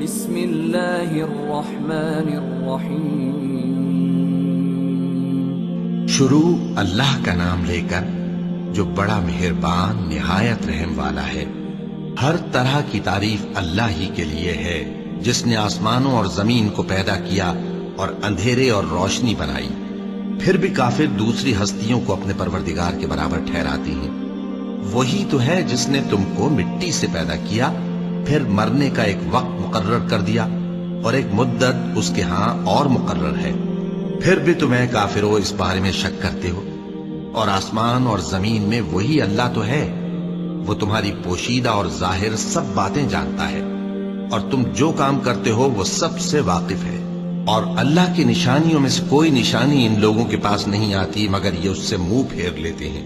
بسم اللہ الرحمن الرحیم۔ شروع اللہ کا نام لے کر جو بڑا مہربان نہایت رحم والا ہے۔ ہر طرح کی تعریف اللہ ہی کے لیے ہے جس نے آسمانوں اور زمین کو پیدا کیا اور اندھیرے اور روشنی بنائی۔ پھر بھی کافر دوسری ہستیوں کو اپنے پروردگار کے برابر ٹھہراتے ہیں۔ وہی تو ہے جس نے تم کو مٹی سے پیدا کیا، پھر مرنے کا ایک وقت مقرر کر دیا اور ایک مدت اس کے ہاں اور مقرر ہے۔ پھر بھی تمہیں کافروں اس بارے میں شک کرتے ہو، اور آسمان اور زمین میں وہی اللہ تو ہے۔ وہ تمہاری پوشیدہ اور ظاہر سب باتیں جانتا ہے، اور تم جو کام کرتے ہو وہ سب سے واقف ہے۔ اور اللہ کی نشانیوں میں سے کوئی نشانی ان لوگوں کے پاس نہیں آتی مگر یہ اس سے منہ پھیر لیتے ہیں۔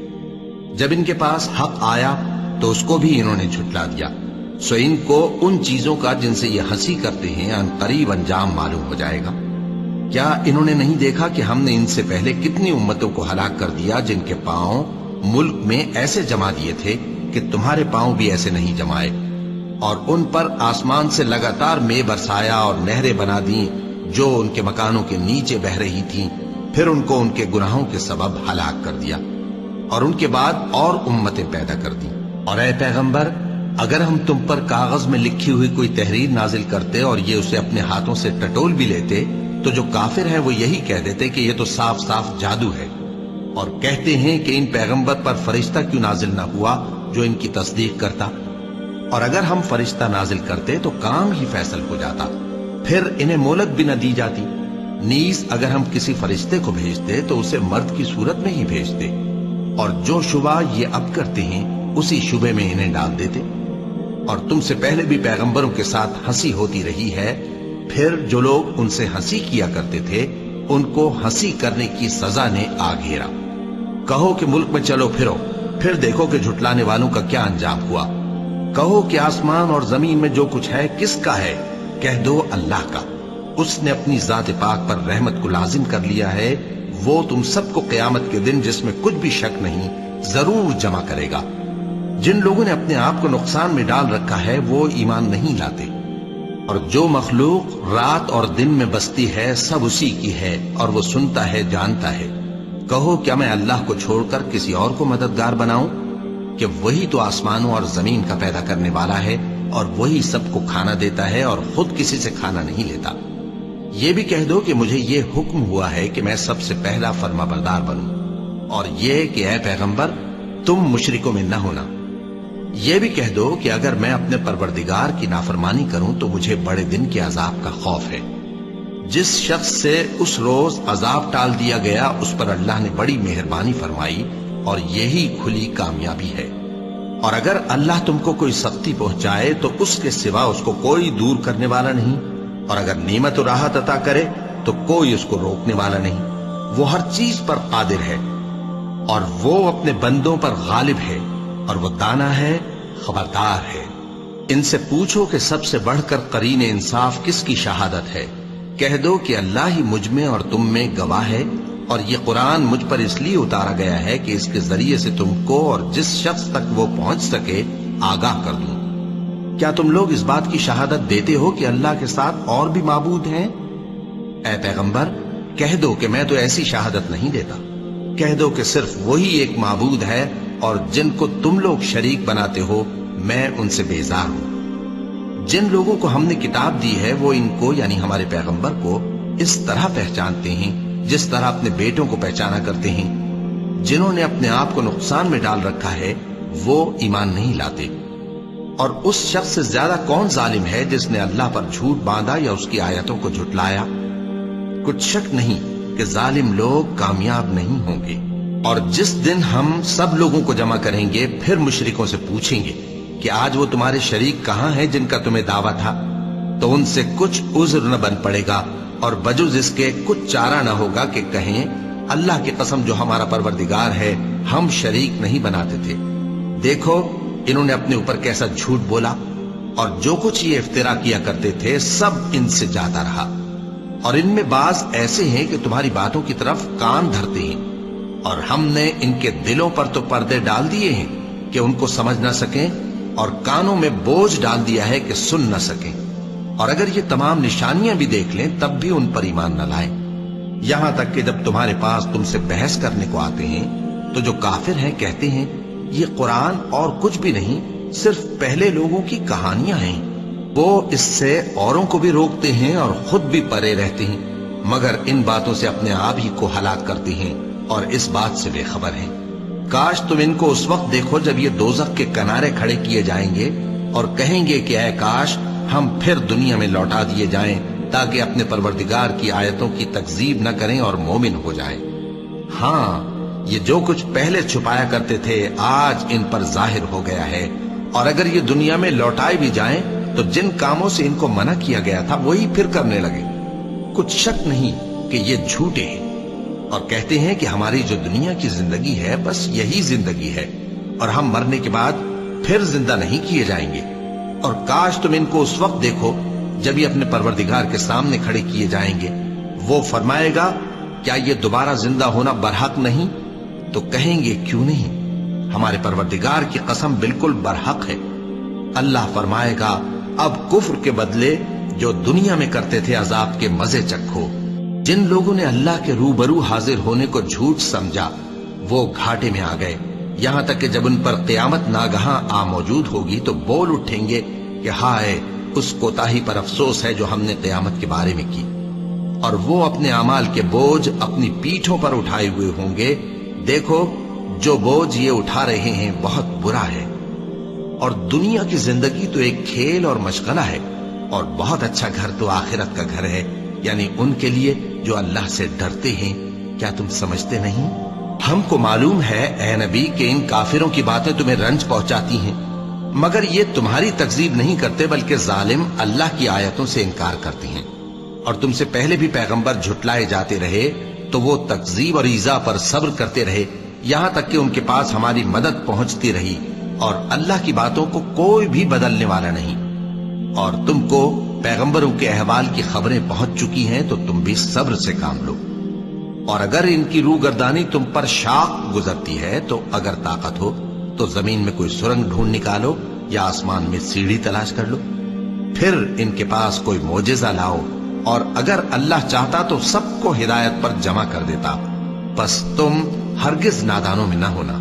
جب ان کے پاس حق آیا تو اس کو بھی انہوں نے جھٹلا دیا، سو ان کو ان چیزوں کا جن سے یہ ہنسی کرتے ہیں ان قریب انجام معلوم ہو جائے گا۔ کیا انہوں نے نہیں دیکھا کہ ہم نے ان سے پہلے کتنی امتوں کو ہلاک کر دیا جن کے پاؤں ملک میں ایسے جما دیے تھے کہ تمہارے پاؤں بھی ایسے نہیں جمائے، اور ان پر آسمان سے لگاتار مے برسایا اور نہریں بنا دیں جو ان کے مکانوں کے نیچے بہ رہی تھیں، پھر ان کو ان کے گناہوں کے سبب ہلاک کر دیا، اور ان کے بعد اور امتیں پیدا کر دیں۔ اور اے پیغمبر، اگر ہم تم پر کاغذ میں لکھی ہوئی کوئی تحریر نازل کرتے اور یہ اسے اپنے ہاتھوں سے ٹٹول بھی لیتے تو جو کافر ہیں وہ یہی کہہ دیتے کہ یہ تو صاف صاف جادو ہے، اور کہتے ہیں کہ ان پیغمبر پر فرشتہ کیوں نازل نہ ہوا جو ان کی تصدیق کرتا، اور اگر ہم فرشتہ نازل کرتے تو کام ہی فیصل ہو جاتا، پھر انہیں مہلت بھی نہ دی جاتی۔ نیز اگر ہم کسی فرشتے کو بھیجتے تو اسے مرد کی صورت میں ہی بھیجتے، اور جو شبہ یہ اب کرتے ہیں اسی شبے میں انہیں ڈال دیتے۔ اور تم سے پہلے بھی پیغمبروں کے ساتھ ہنسی ہوتی رہی ہے، پھر جو لوگ ان سے ہنسی کیا کرتے تھے ان کو ہنسی کرنے کی سزا نے آ گھیرا۔ کہو کہ ملک میں چلو پھرو، پھر دیکھو کہ جھٹلانے والوں کا کیا انجام ہوا۔ کہو کہ آسمان اور زمین میں جو کچھ ہے کس کا ہے؟ کہہ دو اللہ کا۔ اس نے اپنی ذات پاک پر رحمت کو لازم کر لیا ہے۔ وہ تم سب کو قیامت کے دن جس میں کچھ بھی شک نہیں ضرور جمع کرے گا۔ جن لوگوں نے اپنے آپ کو نقصان میں ڈال رکھا ہے وہ ایمان نہیں لاتے، اور جو مخلوق رات اور دن میں بستی ہے سب اسی کی ہے، اور وہ سنتا ہے جانتا ہے۔ کہو کیا میں اللہ کو چھوڑ کر کسی اور کو مددگار بناؤں؟ کہ وہی تو آسمانوں اور زمین کا پیدا کرنے والا ہے، اور وہی سب کو کھانا دیتا ہے اور خود کسی سے کھانا نہیں لیتا۔ یہ بھی کہہ دو کہ مجھے یہ حکم ہوا ہے کہ میں سب سے پہلا فرما بردار بنوں، اور یہ کہ اے پیغمبر تم مشرکوں میں نہ ہونا۔ یہ بھی کہہ دو کہ اگر میں اپنے پروردگار کی نافرمانی کروں تو مجھے بڑے دن کے عذاب کا خوف ہے۔ جس شخص سے اس روز عذاب ٹال دیا گیا اس پر اللہ نے بڑی مہربانی فرمائی، اور یہی کھلی کامیابی ہے۔ اور اگر اللہ تم کو کوئی سختی پہنچائے تو اس کے سوا اس کو کوئی دور کرنے والا نہیں، اور اگر نعمت و راحت عطا کرے تو کوئی اس کو روکنے والا نہیں۔ وہ ہر چیز پر قادر ہے، اور وہ اپنے بندوں پر غالب ہے، اور وہ دانا ہے، خبردار ہے۔ ان سے پوچھو کہ سب سے بڑھ کر قرین انصاف کس کی شہادت ہے؟ کہہ دو کہ اللہ ہی مجھ میں اور تم میں گواہ ہے، اور یہ قرآن مجھ پر اس لیے اتارا گیا ہے کہ اس کے ذریعے سے تم کو اور جس شخص تک وہ پہنچ سکے آگاہ کر دوں۔ کیا تم لوگ اس بات کی شہادت دیتے ہو کہ اللہ کے ساتھ اور بھی معبود ہیں؟ اے پیغمبر کہہ دو کہ میں تو ایسی شہادت نہیں دیتا۔ کہہ دو کہ صرف وہی ایک معبود ہے، اور جن کو تم لوگ شریک بناتے ہو میں ان سے بیزار ہوں۔ جن لوگوں کو ہم نے کتاب دی ہے وہ ان کو یعنی ہمارے پیغمبر کو اس طرح پہچانتے ہیں جس طرح اپنے بیٹوں کو پہچانا کرتے ہیں۔ جنہوں نے اپنے آپ کو نقصان میں ڈال رکھا ہے وہ ایمان نہیں لاتے۔ اور اس شخص سے زیادہ کون ظالم ہے جس نے اللہ پر جھوٹ باندھا یا اس کی آیتوں کو جھٹلایا؟ کچھ شک نہیں کہ ظالم لوگ کامیاب نہیں ہوں گے۔ اور جس دن ہم سب لوگوں کو جمع کریں گے پھر مشرکوں سے پوچھیں گے کہ آج وہ تمہارے شریک کہاں ہیں جن کا تمہیں دعویٰ تھا، تو ان سے کچھ عذر نہ بن پڑے گا، اور بجز اس کے کچھ چارہ نہ ہوگا کہ کہیں اللہ کی قسم جو ہمارا پروردگار ہے ہم شریک نہیں بناتے تھے۔ دیکھو انہوں نے اپنے اوپر کیسا جھوٹ بولا، اور جو کچھ یہ افترا کیا کرتے تھے سب ان سے جاتا رہا۔ اور ان میں بعض ایسے ہیں کہ تمہاری باتوں کی طرف کان دھرتے ہیں، اور ہم نے ان کے دلوں پر تو پردے ڈال دیے ہیں کہ ان کو سمجھ نہ سکیں، اور کانوں میں بوجھ ڈال دیا ہے کہ سن نہ سکیں۔ اور اگر یہ تمام نشانیاں بھی دیکھ لیں تب بھی ان پر ایمان نہ لائیں، یہاں تک کہ جب تمہارے پاس تم سے بحث کرنے کو آتے ہیں تو جو کافر ہیں کہتے ہیں یہ قرآن اور کچھ بھی نہیں، صرف پہلے لوگوں کی کہانیاں ہیں۔ وہ اس سے اوروں کو بھی روکتے ہیں اور خود بھی پرے رہتے ہیں، مگر ان باتوں سے اپنے آپ ہی کو ہلاک کرتے ہیں اور اس بات سے بے خبر ہیں۔ کاش تم ان کو اس وقت دیکھو جب یہ دوزخ کے کنارے کھڑے کیے جائیں گے اور کہیں گے کہ اے کاش ہم پھر دنیا میں لوٹا دیے جائیں تاکہ اپنے پروردگار کی آیتوں کی تکذیب نہ کریں اور مومن ہو جائیں۔ ہاں، یہ جو کچھ پہلے چھپایا کرتے تھے آج ان پر ظاہر ہو گیا ہے، اور اگر یہ دنیا میں لوٹائے بھی جائیں تو جن کاموں سے ان کو منع کیا گیا تھا وہی پھر کرنے لگے۔ کچھ شک نہیں کہ یہ جھوٹے ہیں اور کہتے ہیں کہ ہماری جو دنیا کی زندگی ہے بس یہی زندگی ہے اور ہم مرنے کے بعد پھر زندہ نہیں کیے جائیں گے۔ اور کاش تم ان کو اس وقت دیکھو جب یہ اپنے پروردگار کے سامنے کھڑے کیے جائیں گے، وہ فرمائے گا کیا یہ دوبارہ زندہ ہونا برحق نہیں؟ تو کہیں گے کیوں نہیں، ہمارے پروردگار کی قسم بالکل برحق ہے۔ اللہ فرمائے گا اب کفر کے بدلے جو دنیا میں کرتے تھے عذاب کے مزے چکھو۔ جن لوگوں نے اللہ کے روبرو حاضر ہونے کو جھوٹ سمجھا وہ گھاٹے میں آ گئے، یہاں تک کہ جب ان پر قیامت ناگہاں آ موجود ہوگی تو بول اٹھیں گے کہ ہائے اس کوتاہی پر افسوس ہے جو ہم نے قیامت کے بارے میں کی، اور وہ اپنے اعمال کے بوجھ اپنی پیٹھوں پر اٹھائے ہوئے ہوں گے۔ دیکھو جو بوجھ یہ اٹھا رہے ہیں بہت برا ہے، اور دنیا کی زندگی تو ایک کھیل اور مشغلہ ہے، اور بہت اچھا گھر تو آخرت کا گھر ہے، یعنی ان کے لیے جو اللہ سے ڈرتے ہیں۔ کیا تم سمجھتے نہیں؟ ہم کو معلوم ہے اے نبی کہ ان کافروں کی باتیں تمہیں رنج پہنچاتی ہیں، مگر یہ تمہاری تکذیب نہیں کرتے بلکہ ظالم اللہ کی آیتوں سے انکار کرتے ہیں، اور تم سے پہلے بھی پیغمبر جھٹلائے جاتے رہے تو وہ تکذیب اور ایذا پر صبر کرتے رہے، یہاں تک کہ ان کے پاس ہماری مدد پہنچتی رہی، اور اللہ کی باتوں کو کوئی بھی بدلنے والا نہیں۔ اور تم کو پیغمبروں کے احوال کی خبریں پہنچ چکی ہیں تو تم بھی صبر سے کام لو، اور اگر ان کی روگردانی تم پر شاق گزرتی ہے تو اگر طاقت ہو تو زمین میں کوئی سرنگ ڈھونڈ نکالو یا آسمان میں سیڑھی تلاش کر لو، پھر ان کے پاس کوئی معجزہ لاؤ، اور اگر اللہ چاہتا تو سب کو ہدایت پر جمع کر دیتا، بس تم ہرگز نادانوں میں نہ ہونا۔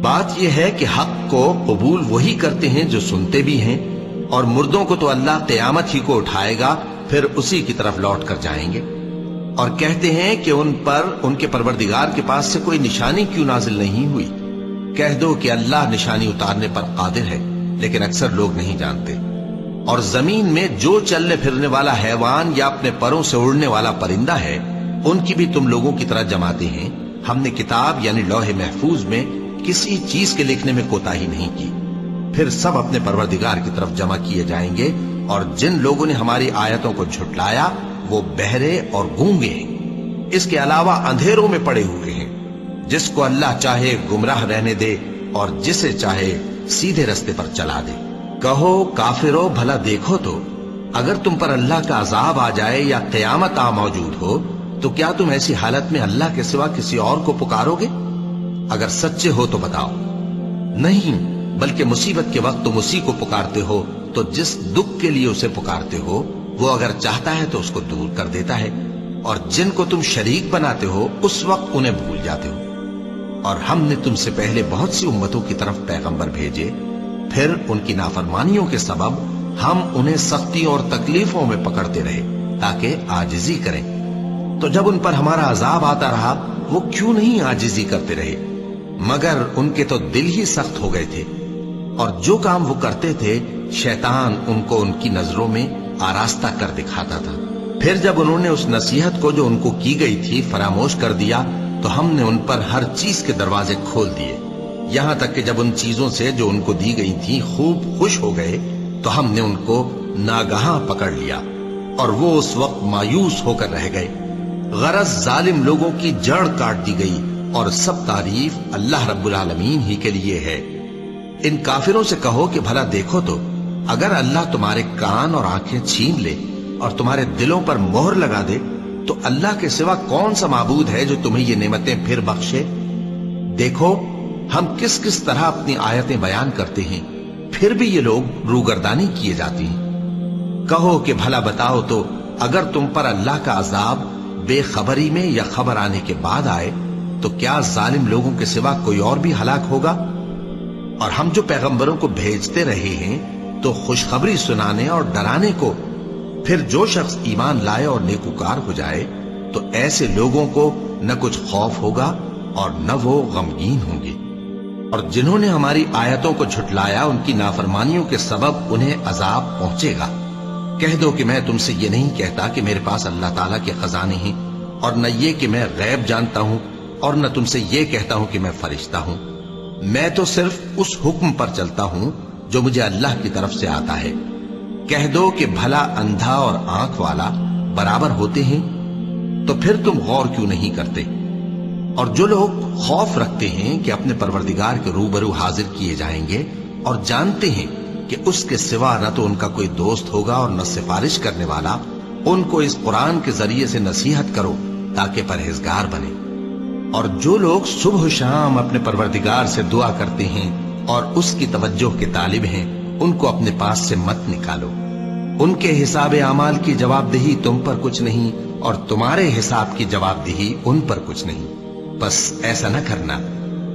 بات یہ ہے کہ حق کو قبول وہی کرتے ہیں جو سنتے بھی ہیں، اور مردوں کو تو اللہ قیامت ہی کو اٹھائے گا، پھر اسی کی طرف لوٹ کر جائیں گے۔ اور کہتے ہیں کہ ان پر ان کے پروردگار کے پاس سے کوئی نشانی کیوں نازل نہیں ہوئی؟ کہہ دو کہ اللہ نشانی اتارنے پر قادر ہے، لیکن اکثر لوگ نہیں جانتے۔ اور زمین میں جو چلنے پھرنے والا حیوان یا اپنے پروں سے اڑنے والا پرندہ ہے ان کی بھی تم لوگوں کی طرح جماتے ہیں۔ ہم نے کتاب یعنی لوح محفوظ میں کسی چیز کے لکھنے میں کوتاہی نہیں کی، پھر سب اپنے پروردگار کی طرف جمع کیے جائیں گے۔ اور جن لوگوں نے ہماری آیتوں کو جھٹلایا وہ بہرے اور گونگے ہیں، اس کے علاوہ اندھیروں میں پڑے ہوئے ہیں۔ جس کو اللہ چاہے گمراہ رہنے دے اور جسے چاہے سیدھے رستے پر چلا دے۔ کہو کافرو بھلا دیکھو تو اگر تم پر اللہ کا عذاب آ جائے یا قیامت آ موجود ہو تو کیا تم ایسی حالت میں اللہ کے سوا کسی اور کو پکارو گے؟ اگر سچے ہو تو بتاؤ۔ نہیں، بلکہ مصیبت کے وقت تم اسی کو پکارتے ہو، تو جس دکھ کے لیے اسے پکارتے ہو وہ اگر چاہتا ہے تو اس کو دور کر دیتا ہے، اور جن کو تم شریک بناتے ہو اس وقت انہیں بھول جاتے ہو۔ اور ہم نے تم سے پہلے بہت سی امتوں کی طرف پیغمبر بھیجے، پھر ان کی نافرمانیوں کے سبب ہم انہیں سختی اور تکلیفوں میں پکڑتے رہے تاکہ عاجزی کریں۔ تو جب ان پر ہمارا عذاب آتا رہا وہ کیوں نہیں عاجزی کرتے رہے؟ مگر ان کے تو دل ہی سخت ہو گئے تھے، اور جو کام وہ کرتے تھے شیطان ان کو ان کی نظروں میں آراستہ کر دکھاتا تھا۔ پھر جب انہوں نے اس نصیحت کو جو ان کو کی گئی تھی فراموش کر دیا تو ہم نے ان پر ہر چیز کے دروازے کھول دیے، یہاں تک کہ جب ان چیزوں سے جو ان کو دی گئی تھی خوب خوش ہو گئے تو ہم نے ان کو ناگہاں پکڑ لیا، اور وہ اس وقت مایوس ہو کر رہ گئے۔ غرض ظالم لوگوں کی جڑ کاٹ دی گئی، اور سب تعریف اللہ رب العالمین ہی کے لیے ہے۔ ان کافروں سے کہو کہ بھلا دیکھو تو اگر اللہ تمہارے کان اور آنکھیں چھین لے اور تمہارے دلوں پر مہر لگا دے تو اللہ کے سوا کون سا معبود ہے جو تمہیں یہ نعمتیں پھر بخشے؟ دیکھو ہم کس کس طرح اپنی آیتیں بیان کرتے ہیں، پھر بھی یہ لوگ روگردانی کیے جاتے ہیں۔ کہو کہ بھلا بتاؤ تو اگر تم پر اللہ کا عذاب بے خبری میں یا خبر آنے کے بعد آئے تو کیا ظالم لوگوں کے سوا کوئی اور بھی ہلاک ہوگا؟ اور ہم جو پیغمبروں کو بھیجتے رہے ہیں تو خوشخبری سنانے اور ڈرانے کو، پھر جو شخص ایمان لائے اور نیکوکار ہو جائے تو ایسے لوگوں کو نہ کچھ خوف ہوگا اور نہ وہ غمگین ہوں گے۔ اور جنہوں نے ہماری آیتوں کو جھٹلایا ان کی نافرمانیوں کے سبب انہیں عذاب پہنچے گا۔ کہہ دو کہ میں تم سے یہ نہیں کہتا کہ میرے پاس اللہ تعالیٰ کے خزانے ہیں، اور نہ یہ کہ میں غیب جانتا ہوں، اور نہ تم سے یہ کہتا ہوں کہ میں فرشتہ ہوں۔ میں تو صرف اس حکم پر چلتا ہوں جو مجھے اللہ کی طرف سے آتا ہے۔ کہہ دو کہ بھلا اندھا اور آنکھ والا برابر ہوتے ہیں؟ تو پھر تم غور کیوں نہیں کرتے؟ اور جو لوگ خوف رکھتے ہیں کہ اپنے پروردگار کے روبرو حاضر کیے جائیں گے اور جانتے ہیں کہ اس کے سوا نہ تو ان کا کوئی دوست ہوگا اور نہ سفارش کرنے والا، ان کو اس قرآن کے ذریعے سے نصیحت کرو تاکہ پرہیزگار بنے۔ اور جو لوگ صبح و شام اپنے پروردگار سے دعا کرتے ہیں اور اس کی توجہ کے طالب ہیں، ان کو اپنے پاس سے مت نکالو۔ ان کے حساب اعمال کی جواب دہی تم پر کچھ نہیں، اور تمہارے حساب کی جواب دہی ان پر کچھ نہیں۔ بس ایسا نہ کرنا،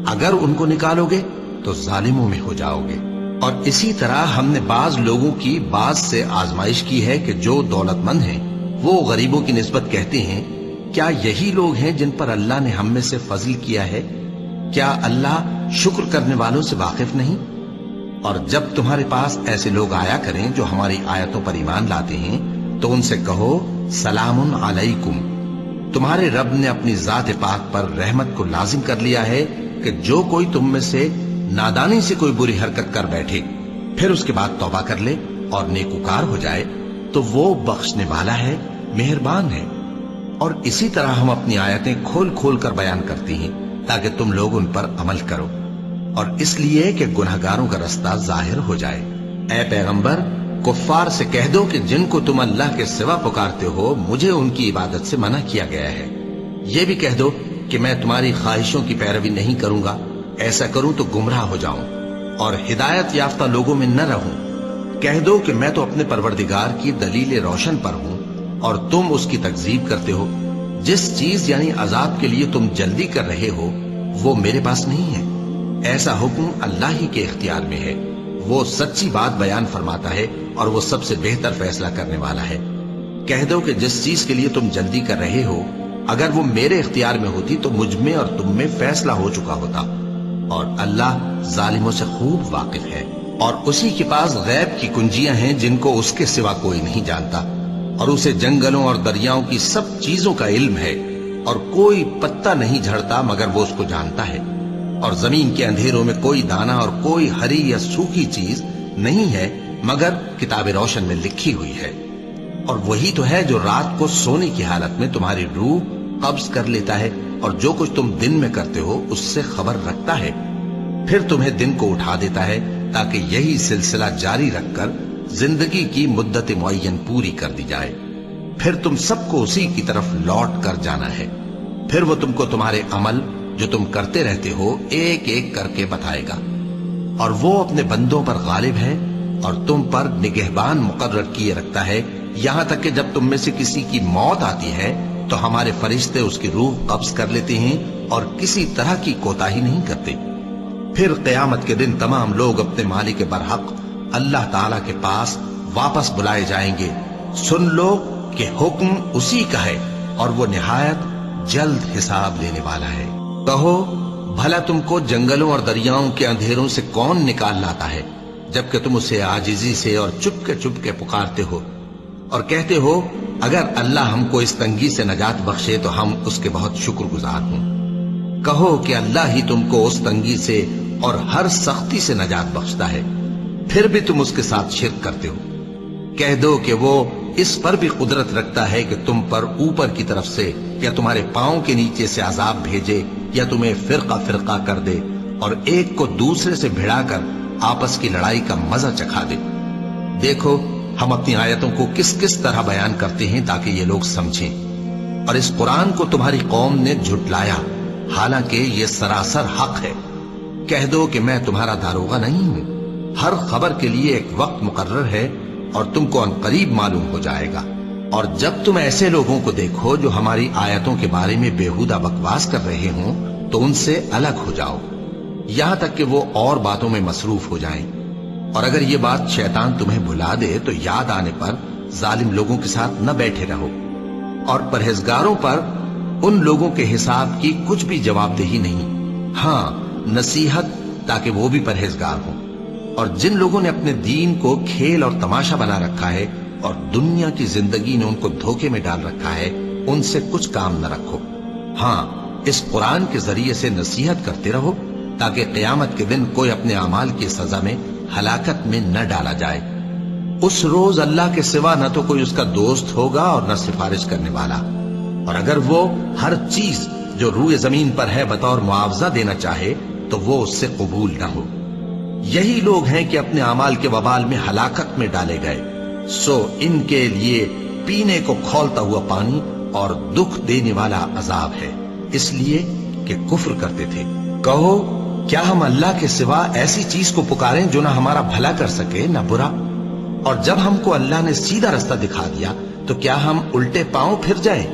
اگر ان کو نکالو گے تو ظالموں میں ہو جاؤ گے۔ اور اسی طرح ہم نے بعض لوگوں کی بعض سے آزمائش کی ہے کہ جو دولت مند ہیں وہ غریبوں کی نسبت کہتے ہیں کیا یہی لوگ ہیں جن پر اللہ نے ہم میں سے فضل کیا ہے؟ کیا اللہ شکر کرنے والوں سے واقف نہیں؟ اور جب تمہارے پاس ایسے لوگ آیا کریں جو ہماری آیتوں پر ایمان لاتے ہیں تو ان سے کہو سلام علیکم، تمہارے رب نے اپنی ذات پاک پر رحمت کو لازم کر لیا ہے کہ جو کوئی تم میں سے نادانی سے کوئی بری حرکت کر بیٹھے پھر اس کے بعد توبہ کر لے اور نیکوکار ہو جائے تو وہ بخشنے والا ہے، مہربان ہے۔ اور اسی طرح ہم اپنی آیتیں کھول کھول کر بیان کرتی ہیں تاکہ تم لوگ ان پر عمل کرو، اور اس لیے کہ گناہگاروں کا رستہ ظاہر ہو جائے۔ اے پیغمبر، کفار سے کہہ دو کہ جن کو تم اللہ کے سوا پکارتے ہو مجھے ان کی عبادت سے منع کیا گیا ہے۔ یہ بھی کہہ دو کہ میں تمہاری خواہشوں کی پیروی نہیں کروں گا، ایسا کروں تو گمراہ ہو جاؤں اور ہدایت یافتہ لوگوں میں نہ رہوں۔ کہہ دو کہ میں تو اپنے پروردگار کی دلیل روشن پر ہوں اور تم اس کی تکذیب کرتے ہو۔ جس چیز یعنی عذاب کے لیے تم جلدی کر رہے ہو وہ میرے پاس نہیں ہے، ایسا حکم اللہ ہی کے اختیار میں ہے۔ وہ سچی بات بیان فرماتا ہے اور وہ سب سے بہتر فیصلہ کرنے والا ہے۔ کہہ دو کہ جس چیز کے لیے تم جلدی کر رہے ہو اگر وہ میرے اختیار میں ہوتی تو مجھ میں اور تم میں فیصلہ ہو چکا ہوتا، اور اللہ ظالموں سے خوب واقف ہے۔ اور اسی کے پاس غیب کی کنجیاں ہیں جن کو اس کے سوا کوئی نہیں جانتا، اور اسے جنگلوں اور دریاؤں کی سب چیزوں کا علم ہے، اور کوئی پتا نہیں جھڑتا مگر وہ اس کو جانتا ہے، اور زمین کے اندھیروں میں کوئی دانہ اور کوئی ہری یا سوکھی چیز نہیں ہے مگر کتاب روشن میں لکھی ہوئی ہے۔ اور وہی تو ہے جو رات کو سونے کی حالت میں تمہاری روح قبض کر لیتا ہے اور جو کچھ تم دن میں کرتے ہو اس سے خبر رکھتا ہے، پھر تمہیں دن کو اٹھا دیتا ہے تاکہ یہی سلسلہ جاری رکھ کر زندگی کی مدت معین پوری کر دی جائے۔ پھر تم سب کو اسی کی طرف لوٹ کر جانا ہے، پھر وہ تم کو تمہارے عمل جو تم کرتے رہتے ہو ایک ایک کر کے بتائے گا۔ اور وہ اپنے بندوں پر غالب ہے اور تم پر نگہبان مقرر کیے رکھتا ہے، یہاں تک کہ جب تم میں سے کسی کی موت آتی ہے تو ہمارے فرشتے اس کی روح قبض کر لیتے ہیں اور کسی طرح کی کوتاہی نہیں کرتے۔ پھر قیامت کے دن تمام لوگ اپنے مالک برحق اللہ تعالیٰ کے پاس واپس بلائے جائیں گے۔ سن لو کہ حکم اسی کا ہے اور وہ نہایت جلد حساب لینے والا ہے۔ کہو بھلا تم کو جنگلوں اور دریاؤں کے اندھیروں سے کون نکال لاتا ہے جبکہ تم اسے عاجزی سے اور چپ کے پکارتے ہو اور کہتے ہو اگر اللہ ہم کو اس تنگی سے نجات بخشے تو ہم اس کے بہت شکر گزار ہوں۔ کہو کہ اللہ ہی تم کو اس تنگی سے اور ہر سختی سے نجات بخشتا ہے، پھر بھی تم اس کے ساتھ شرک کرتے ہو۔ کہہ دو کہ وہ اس پر بھی قدرت رکھتا ہے کہ تم پر اوپر کی طرف سے یا تمہارے پاؤں کے نیچے سے عذاب بھیجے یا تمہیں فرقہ فرقہ کر دے اور ایک کو دوسرے سے بھڑا کر آپس کی لڑائی کا مزہ چکھا دے۔ دیکھو ہم اپنی آیتوں کو کس کس طرح بیان کرتے ہیں تاکہ یہ لوگ سمجھیں، اور اس قرآن کو تمہاری قوم نے جھٹلایا حالانکہ یہ سراسر حق ہے۔ کہہ دو کہ میں تمہارا داروغہ نہیں ہوں، ہر خبر کے لیے ایک وقت مقرر ہے اور تم کو عنقریب معلوم ہو جائے گا۔ اور جب تم ایسے لوگوں کو دیکھو جو ہماری آیتوں کے بارے میں بےہودہ بکواس کر رہے ہوں تو ان سے الگ ہو جاؤ، یہاں تک کہ وہ اور باتوں میں مصروف ہو جائیں۔ اور اگر یہ بات شیطان تمہیں بھلا دے تو یاد آنے پر ظالم لوگوں کے ساتھ نہ بیٹھے رہو، اور پرہیزگاروں پر ان لوگوں کے حساب کی کچھ بھی جواب دہی نہیں، ہاں نصیحت تاکہ وہ بھی پرہیزگار ہوں۔ اور جن لوگوں نے اپنے دین کو کھیل اور تماشا بنا رکھا ہے اور دنیا کی زندگی نے ان کو دھوکے میں ڈال رکھا ہے، ان سے کچھ کام نہ رکھو، ہاں اس قرآن کے ذریعے سے نصیحت کرتے رہو تاکہ قیامت کے دن کوئی اپنے اعمال کی سزا میں ہلاکت میں نہ ڈالا جائے۔ اس روز اللہ کے سوا نہ تو کوئی اس کا دوست ہوگا اور نہ سفارش کرنے والا، اور اگر وہ ہر چیز جو روئے زمین پر ہے بطور معاوضہ دینا چاہے تو وہ اس سے قبول نہ ہو۔ یہی لوگ ہیں کہ اپنے اعمال کے وبال میں ہلاکت میں ڈالے گئے، سو ان کے لیے پینے کو کھولتا ہوا پانی اور دکھ دینے والا عذاب ہے، اس لیے کہ کفر کرتے تھے۔ کہو کیا ہم اللہ کے سوا ایسی چیز کو پکاریں جو نہ ہمارا بھلا کر سکے نہ برا؟ اور جب ہم کو اللہ نے سیدھا رستہ دکھا دیا تو کیا ہم الٹے پاؤں پھر جائیں؟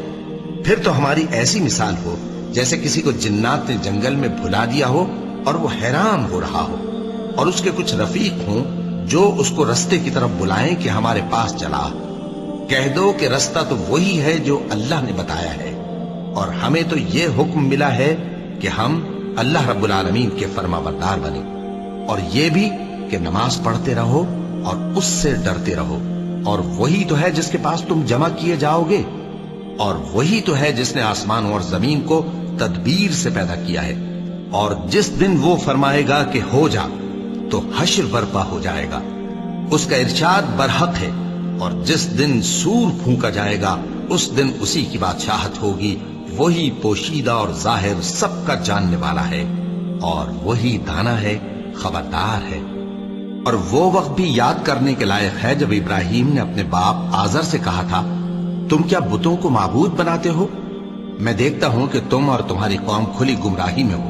پھر تو ہماری ایسی مثال ہو جیسے کسی کو جنات نے جنگل میں بھلا دیا ہو اور وہ حیران ہو رہا ہو، اور اس کے کچھ رفیق ہوں جو اس کو رستے کی طرف بلائیں کہ ہمارے پاس چلا۔ کہہ دو کہ رستہ تو وہی ہے جو اللہ نے بتایا ہے، اور ہمیں تو یہ حکم ملا ہے کہ ہم اللہ رب العالمین کے فرما بردار بنے، اور یہ بھی کہ نماز پڑھتے رہو اور اس سے ڈرتے رہو، اور وہی تو ہے جس کے پاس تم جمع کیے جاؤ گے، اور وہی تو ہے جس نے آسمان اور زمین کو تدبیر سے پیدا کیا ہے، اور جس دن وہ فرمائے گا کہ ہو جا تو حشر برپا ہو جائے گا، اس کا ارشاد برحق ہے، اور جس دن سور پھونکا جائے گا اس دن اسی کی بادشاہت ہوگی، وہی پوشیدہ اور ظاہر سب کا جاننے والا ہے، اور وہی دانا ہے، خبردار ہے۔ اور وہ وقت بھی یاد کرنے کے لائق ہے جب ابراہیم نے اپنے باپ آزر سے کہا تھا، تم کیا بتوں کو معبود بناتے ہو؟ میں دیکھتا ہوں کہ تم اور تمہاری قوم کھلی گمراہی میں ہو۔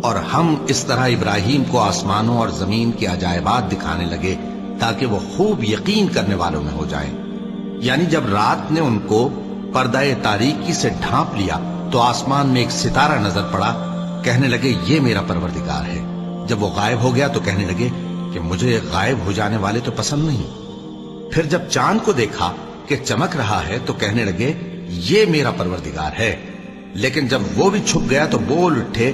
اور ہم اس طرح ابراہیم کو آسمانوں اور زمین کے عجائبات دکھانے لگے تاکہ وہ خوب یقین کرنے والوں میں ہو جائیں۔ یعنی جب رات نے ان کو پردہ تاریکی سے ڈھانپ لیا تو آسمان میں ایک ستارہ نظر پڑا، کہنے لگے یہ میرا پروردگار ہے۔ جب وہ غائب ہو گیا تو کہنے لگے کہ مجھے غائب ہو جانے والے تو پسند نہیں۔ پھر جب چاند کو دیکھا کہ چمک رہا ہے تو کہنے لگے یہ میرا پروردگار ہے۔ لیکن جب وہ بھی چھپ گیا تو بول اٹھے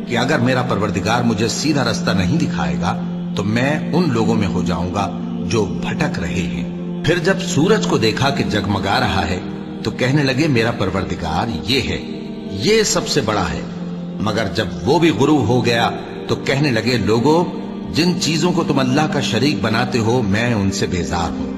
کہ اگر میرا پروردگار مجھے سیدھا رستہ نہیں دکھائے گا تو میں ان لوگوں میں ہو جاؤں گا جو بھٹک رہے ہیں۔ پھر جب سورج کو دیکھا کہ جگمگا رہا ہے تو کہنے لگے میرا پروردگار یہ ہے، یہ سب سے بڑا ہے۔ مگر جب وہ بھی غروب ہو گیا تو کہنے لگے لوگو، جن چیزوں کو تم اللہ کا شریک بناتے ہو میں ان سے بیزار ہوں۔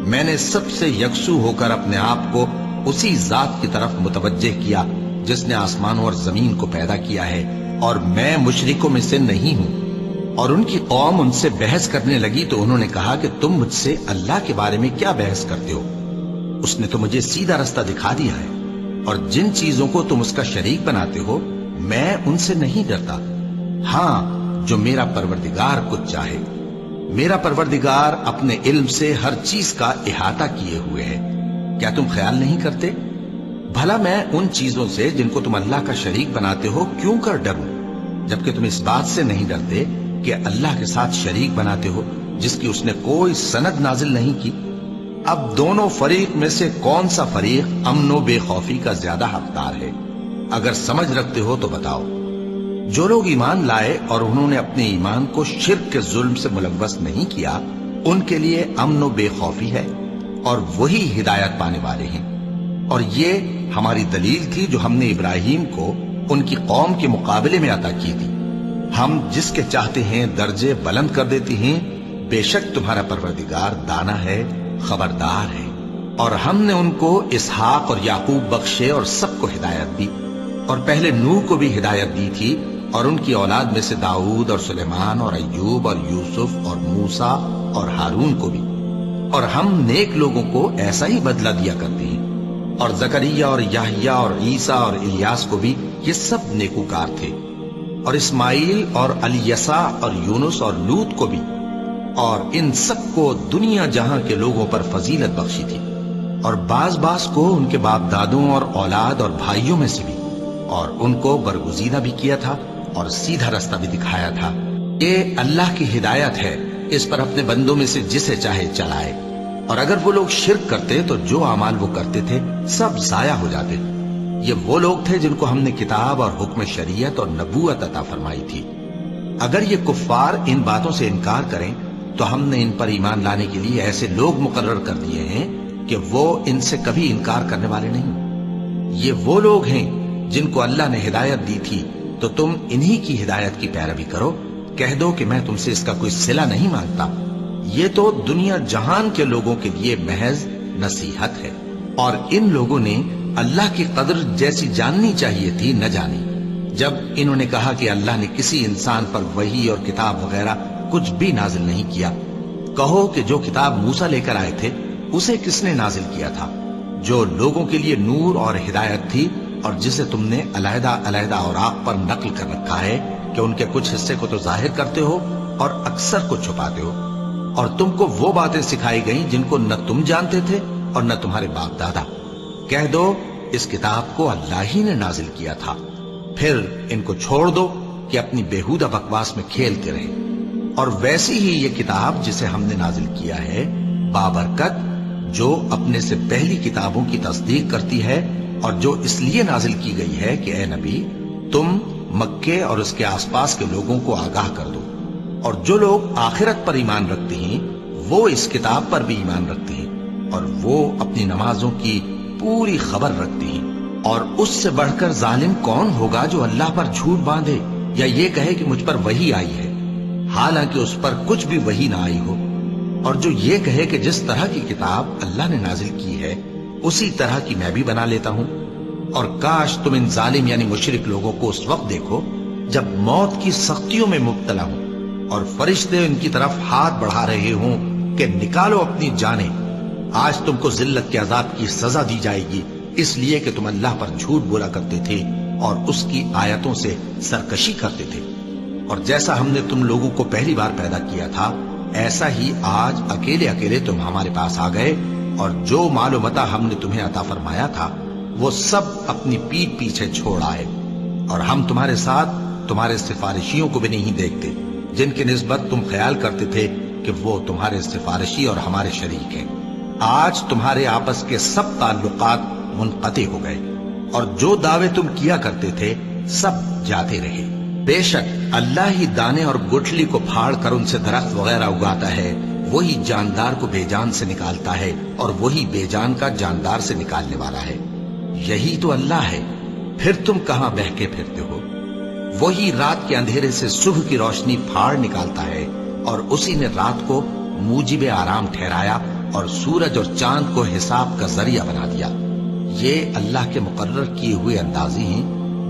میں نے سب سے یکسو ہو کر اپنے آپ کو اسی ذات کی طرف متوجہ کیا جس نے آسمانوں اور زمین کو پیدا کیا ہے، اور میں مشرکوں میں سے نہیں ہوں۔ اور ان کی قوم ان سے بحث کرنے لگی تو انہوں نے کہا کہ تم مجھ سے اللہ کے بارے میں کیا بحث کرتے ہو؟ اس نے تو مجھے سیدھا رستہ دکھا دیا ہے، اور جن چیزوں کو تم اس کا شریک بناتے ہو میں ان سے نہیں ڈرتا، ہاں جو میرا پروردگار کچھ چاہے۔ میرا پروردگار اپنے علم سے ہر چیز کا احاطہ کیے ہوئے ہے۔ کیا تم خیال نہیں کرتے؟ بھلا میں ان چیزوں سے جن کو تم اللہ کا شریک بناتے ہو کیوں کر ڈروں، جبکہ تم اس بات سے نہیں ڈرتے کہ اللہ کے ساتھ شریک بناتے ہو جس کی اس نے کوئی سند نازل نہیں کی۔ اب دونوں فریق میں سے کون سا فریق امن و بے خوفی کا زیادہ حقدار ہے؟ اگر سمجھ رکھتے ہو تو بتاؤ۔ جو لوگ ایمان لائے اور انہوں نے اپنے ایمان کو شرک کے ظلم سے ملوث نہیں کیا، ان کے لیے امن و بے خوفی ہے، اور وہی ہدایت پانے والے ہیں۔ اور یہ ہماری دلیل تھی جو ہم نے ابراہیم کو ان کی قوم کے مقابلے میں عطا کی تھی۔ ہم جس کے چاہتے ہیں درجے بلند کر دیتے ہیں، بے شک تمہارا پروردگار دانا ہے، خبردار ہے۔ اور ہم نے ان کو اسحاق اور یعقوب بخشے اور سب کو ہدایت دی، اور پہلے نوح کو بھی ہدایت دی تھی، اور ان کی اولاد میں سے داؤد اور سلیمان اور ایوب اور یوسف اور موسیٰ اور ہارون کو بھی۔ اور ہم نیک لوگوں کو ایسا ہی بدلہ دیا کرتے ہیں، اور زکریا اور یحییٰ اور عیسیٰ اور الیاس کو بھی، یہ سب نیکوکار تھے، اور اسماعیل اور الیسع اور یونس اور لوط کو بھی، اور ان سب کو دنیا جہاں کے لوگوں پر فضیلت بخشی تھی، اور بعض کو ان کے باپ دادوں اور اولاد اور بھائیوں میں سے بھی، اور ان کو برگزیدہ بھی کیا تھا اور سیدھا رستہ بھی دکھایا تھا۔ یہ اللہ کی ہدایت ہے، اس پر اپنے بندوں میں سے جسے چاہے چلائے، اور اگر وہ لوگ شرک کرتے تو جو اعمال وہ کرتے تھے سب ضائع ہو جاتے۔ یہ وہ لوگ تھے جن کو ہم نے کتاب اور حکم شریعت اور نبوت عطا فرمائی تھی۔ اگر یہ کفار ان باتوں سے انکار کریں تو ہم نے ان پر ایمان لانے کے لیے ایسے لوگ مقرر کر دیے ہیں کہ وہ ان سے کبھی انکار کرنے والے نہیں۔ یہ وہ لوگ ہیں جن کو اللہ نے ہدایت دی تھی، تو تم انہی کی ہدایت کی پیروی کرو۔ کہہ دو کہ میں تم سے اس کا کوئی صلہ نہیں مانگتا، یہ تو دنیا جہان کے لوگوں کے لیے محض نصیحت ہے۔ اور ان لوگوں نے اللہ کی قدر جیسی جاننی چاہیے تھی نہ جانی۔ جب انہوں نے کہا کہ اللہ نے کسی انسان پر وحی اور کتاب وغیرہ کچھ بھی نازل نہیں کیا، کہو کہ جو کتاب موسیٰ لے کر آئے تھے اسے کس نے نازل کیا تھا، جو لوگوں کے لیے نور اور ہدایت تھی، اور جسے تم نے علیحدہ علیحدہ اوراق پر نقل کر رکھا ہے کہ ان کے کچھ حصے کو تو ظاہر کرتے ہو اور اکثر کو چھپاتے ہو۔ اور تم کو وہ باتیں سکھائی گئیں جن کو نہ تم جانتے تھے اور نہ تمہارے باپ دادا۔ کہہ دو اس کتاب کو اللہ ہی نے نازل کیا تھا، پھر ان کو چھوڑ دو کہ اپنی بیہودہ بکواس میں کھیلتے رہیں۔ اور ویسی ہی یہ کتاب جسے ہم نے نازل کیا ہے بابرکت، جو اپنے سے پہلی کتابوں کی تصدیق کرتی ہے، اور جو اس لیے نازل کی گئی ہے کہ اے نبی تم مکے اور اس کے آس پاس کے لوگوں کو آگاہ کر دو، اور جو لوگ آخرت پر ایمان رکھتے ہیں وہ اس کتاب پر بھی ایمان رکھتے ہیں، اور وہ اپنی نمازوں کی پوری خبر رکھتے ہیں۔ اور اس سے بڑھ کر ظالم کون ہوگا جو اللہ پر جھوٹ باندھے یا یہ کہے کہ مجھ پر وحی آئی ہے، حالانکہ اس پر کچھ بھی وحی نہ آئی ہو، اور جو یہ کہے کہ جس طرح کی کتاب اللہ نے نازل کی ہے اسی طرح کی میں بھی بنا لیتا ہوں۔ اور کاش تم ان ظالم یعنی مشرک لوگوں کو اس وقت دیکھو جب موت کی سختیوں میں مبتلا ہوں اور فرشتے ان کی طرف ہاتھ بڑھا رہے ہوں کہ نکالو اپنی جانیں، آج تم کو ذلت کے عذاب کی سزا دی جائے گی، اس لیے کہ تم اللہ پر جھوٹ بولا کرتے تھے اور اس کی آیتوں سے سرکشی کرتے تھے۔ اور جیسا ہم نے تم لوگوں کو پہلی بار پیدا کیا تھا ایسا ہی آج اکیلے اکیلے تم ہمارے پاس آ گئے، اور جو مال و متاع ہم نے تمہیں عطا فرمایا تھا وہ سب اپنی پیٹھ پیچھے چھوڑ آئے، اور ہم تمہارے ساتھ تمہارے سفارشیوں کو بھی نہیں دیکھتے جن کی نسبت تم خیال کرتے تھے کہ وہ تمہارے سفارشی اور ہمارے شریک ہیں۔ آج تمہارے آپس کے سب تعلقات منقطع ہو گئے، اور جو دعوے تم کیا کرتے تھے سب جاتے رہے۔ بے شک اللہ ہی دانے اور گٹھلی کو پھاڑ کر ان سے درخت وغیرہ اگاتا ہے، وہی جاندار کو بے جان سے نکالتا ہے اور وہی بے جان کا جاندار سے نکالنے والا ہے۔ یہی تو اللہ ہے، پھر تم کہاں بہکے پھرتے ہو؟ وہی رات کے اندھیرے سے صبح کی روشنی پھاڑ نکالتا ہے، اور اسی نے رات کو موجب آرام ٹھہرایا اور سورج اور چاند کو حساب کا ذریعہ بنا دیا۔ یہ اللہ کے مقرر کیے ہوئے اندازے ہیں،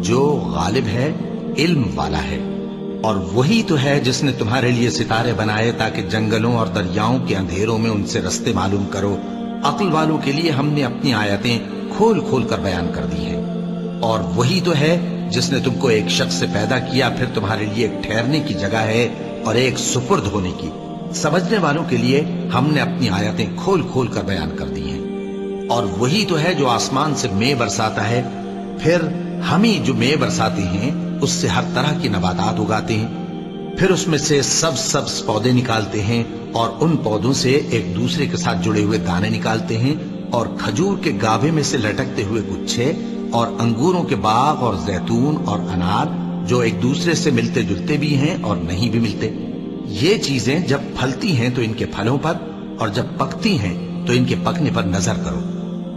جو غالب ہے، علم والا ہے۔ اور وہی تو ہے جس نے تمہارے لیے ستارے بنائے تاکہ جنگلوں اور دریاؤں کے اندھیروں میں ان سے رستے معلوم کرو۔ عقل والوں کے لیے ہم نے اپنی آیتیں کھول کھول کر بیان کر دی ہیں۔ اور وہی تو ہے جس نے تم کو ایک شخص سے پیدا کیا، پھر تمہارے لیے ایک ٹھہرنے کی جگہ ہے اور ایک سپرد ہونے کی۔ سمجھنے والوں کے لیے ہم نے اپنی آیتیں کھول کھول کر بیان کر دی ہیں۔ اور وہی تو ہے جو آسمان سے مے برساتا ہے، پھر ہم ہی جو مے برساتے ہیں اس سے ہر طرح کی نباتات اگاتے ہیں، پھر اس میں سے سبز پودے نکالتے ہیں، اور ان پودوں سے ایک دوسرے کے ساتھ جڑے ہوئے دانے نکالتے ہیں، اور کھجور کے گاھے میں سے لٹکتے ہوئے گچھے، اور انگوروں کے باغ اور زیتون اور انار جو ایک دوسرے سے ملتے جلتے بھی ہیں اور نہیں بھی ملتے۔ یہ چیزیں جب پھلتی ہیں تو ان کے پھلوں پر، اور جب پکتی ہیں تو ان کے پکنے پر نظر کرو۔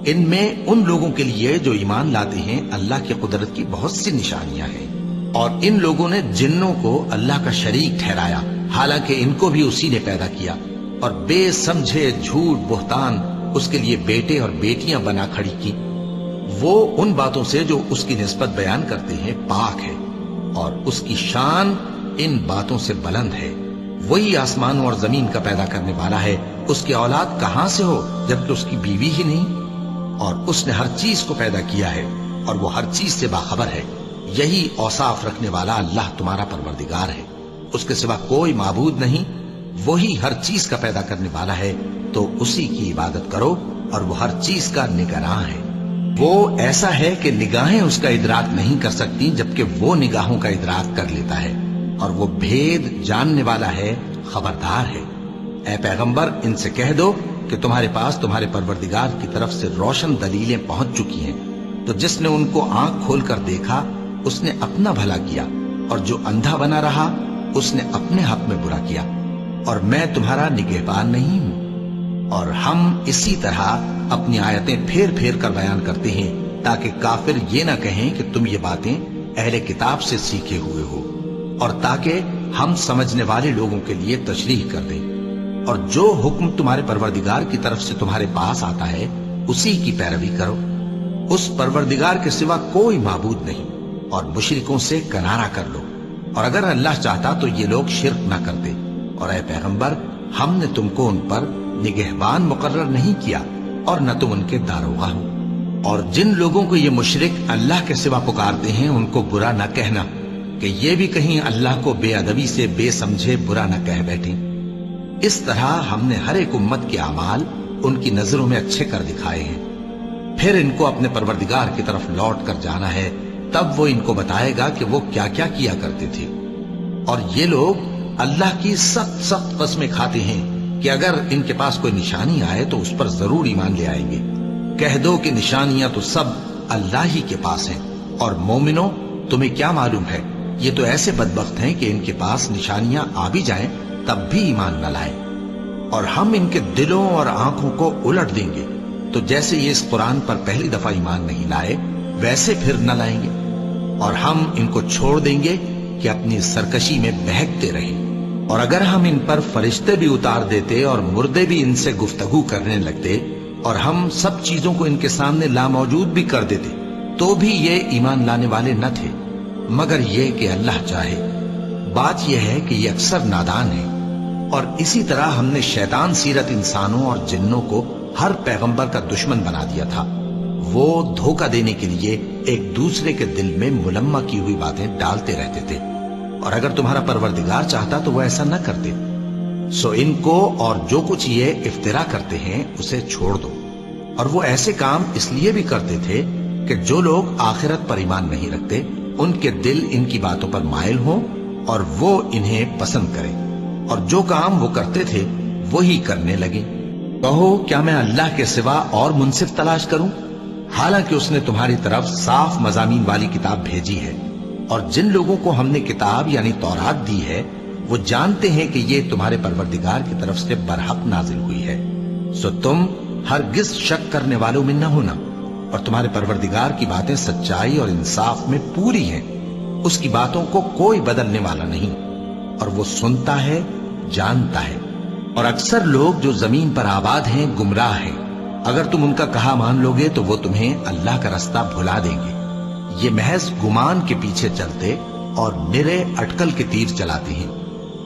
ان میں ان لوگوں کے لیے جو ایمان لاتے ہیں اللہ کی قدرت کی بہت سی نشانیاں ہیں۔ اور ان لوگوں نے جنوں کو اللہ کا شریک ٹھہرایا، حالانکہ ان کو بھی اسی نے پیدا کیا، اور بے سمجھے جھوٹ بہتان اس کے لیے بیٹے اور بیٹیاں بنا کھڑی کی۔ وہ ان باتوں سے جو اس کی نسبت بیان کرتے ہیں پاک ہے، اور اس کی شان ان باتوں سے بلند ہے۔ وہی آسمانوں اور زمین کا پیدا کرنے والا ہے، اس کی اولاد کہاں سے ہو جبکہ اس کی بیوی ہی نہیں؟ اور اس نے ہر چیز کو پیدا کیا ہے، اور وہ ہر چیز سے باخبر ہے۔ یہی اوصاف رکھنے والا اللہ تمہارا پروردگار ہے، اس کے سوا کوئی معبود نہیں، وہی ہر چیز کا پیدا کرنے والا ہے، تو اسی کی عبادت کرو، اور وہ ہر چیز کا نگراں ہے۔ وہ ایسا ہے کہ نگاہیں اس کا ادراک نہیں کر سکتی، جبکہ وہ نگاہوں کا ادراک کر لیتا ہے، اور وہ بھید جاننے والا ہے، خبردار ہے۔ اے پیغمبر، ان سے کہہ دو کہ تمہارے پاس تمہارے پروردگار کی طرف سے روشن دلیلیں پہنچ چکی ہیں، تو جس نے ان کو آنکھ کھول کر دیکھا اس نے اپنا بھلا کیا، اور جو اندھا بنا رہا اس نے اپنے حق میں برا کیا، اور میں تمہارا نگہبان نہیں ہوں۔ اور ہم اسی طرح اپنی آیتیں پھیر پھیر کر بیان کرتے ہیں، تاکہ کافر یہ نہ کہیں کہ تم یہ باتیں اہل کتاب سے سیکھے ہوئے ہو، اور تاکہ ہم سمجھنے والے لوگوں کے لیے تشریح کر دیں۔ اور جو حکم تمہارے پروردگار کی طرف سے تمہارے پاس آتا ہے اسی کی پیروی کرو، اس پروردگار کے سوا کوئی معبود نہیں، اور مشرکوں سے کنارہ کر لو، اور اگر اللہ چاہتا تو یہ لوگ شرک نہ کرتے۔ اور اے پیغمبر، ہم نے تم کو ان پر نگہبان مقرر نہیں کیا، اور نہ تم ان کے داروغہ ہو۔ اور جن لوگوں کو یہ مشرک اللہ کے سوا پکارتے ہیں ان کو برا نہ کہنا، کہ یہ بھی کہیں اللہ کو بے ادبی سے بے سمجھے برا نہ کہہ بیٹھیں۔ اس طرح ہم نے ہر ایک امت کے اعمال ان کی نظروں میں اچھے کر دکھائے ہیں، پھر ان کو اپنے پروردگار کی طرف لوٹ کر جانا ہے، تب وہ ان کو بتائے گا کہ وہ کیا کیا کیا کرتے تھے۔ اور یہ لوگ اللہ کی سخت سخت قسمیں کھاتے ہیں کہ اگر ان کے پاس کوئی نشانی آئے تو اس پر ضرور ایمان لے آئیں گے۔ کہہ دو کہ نشانیاں تو سب اللہ ہی کے پاس ہیں، اور مومنوں تمہیں کیا معلوم ہے، یہ تو ایسے بدبخت ہیں کہ ان کے پاس نشانیاں آ بھی جائیں تب بھی ایمان نہ لائیں۔ اور ہم ان کے دلوں اور آنکھوں کو الٹ دیں گے، تو جیسے یہ اس قرآن پر پہلی دفعہ ایمان نہیں لائے ویسے پھر نہ لائیں گے، اور ہم ان کو چھوڑ دیں گے کہ اپنی سرکشی میں بہکتے رہیں۔ اور اگر ہم ان پر فرشتے بھی اتار دیتے اور مردے بھی ان سے گفتگو کرنے لگتے، اور ہم سب چیزوں کو ان کے سامنے لاموجود بھی کر دیتے، تو بھی یہ ایمان لانے والے نہ تھے، مگر یہ کہ اللہ چاہے۔ بات یہ ہے کہ یہ اکثر نادان ہیں۔ اور اسی طرح ہم نے شیطان سیرت انسانوں اور جنوں کو ہر پیغمبر کا دشمن بنا دیا تھا۔ وہ دھوکہ دینے کے لیے ایک دوسرے کے دل میں ملمہ کی ہوئی باتیں ڈالتے رہتے تھے، اور اگر تمہارا پروردگار چاہتا تو وہ ایسا نہ کرتے۔ سو ان کو اور جو کچھ یہ افترا کرتے ہیں اسے چھوڑ دو۔ اور وہ ایسے کام اس لیے بھی کرتے تھے کہ جو لوگ آخرت پر ایمان نہیں رکھتے ان کے دل ان کی باتوں پر مائل ہوں اور وہ انہیں پسند کریں، اور جو کام وہ کرتے تھے وہی کرنے لگے۔ کہو کیا میں اللہ کے سوا اور منصف تلاش کروں، حالانکہ اس نے تمہاری طرف صاف مضامین والی کتاب بھیجی ہے، اور جن لوگوں کو ہم نے کتاب یعنی تورات دی ہے وہ جانتے ہیں کہ یہ تمہارے پروردگار کی طرف سے برحق نازل ہوئی ہے۔ سو تم ہرگز شک کرنے والوں میں نہ ہونا، اور تمہارے پروردگار کی باتیں سچائی اور انصاف میں پوری ہیں، اس کی باتوں کو کوئی بدلنے والا نہیں، اور وہ سنتا ہے، جانتا ہے۔ اور اکثر لوگ جو زمین پر آباد ہیں گمراہ ہیں، اگر تم ان کا کہا مان لوگے تو وہ تمہیں اللہ کا رستہ بھلا دیں گے۔ یہ محض گمان کے پیچھے چلتے اور نرے اٹکل کے تیر چلاتے ہیں۔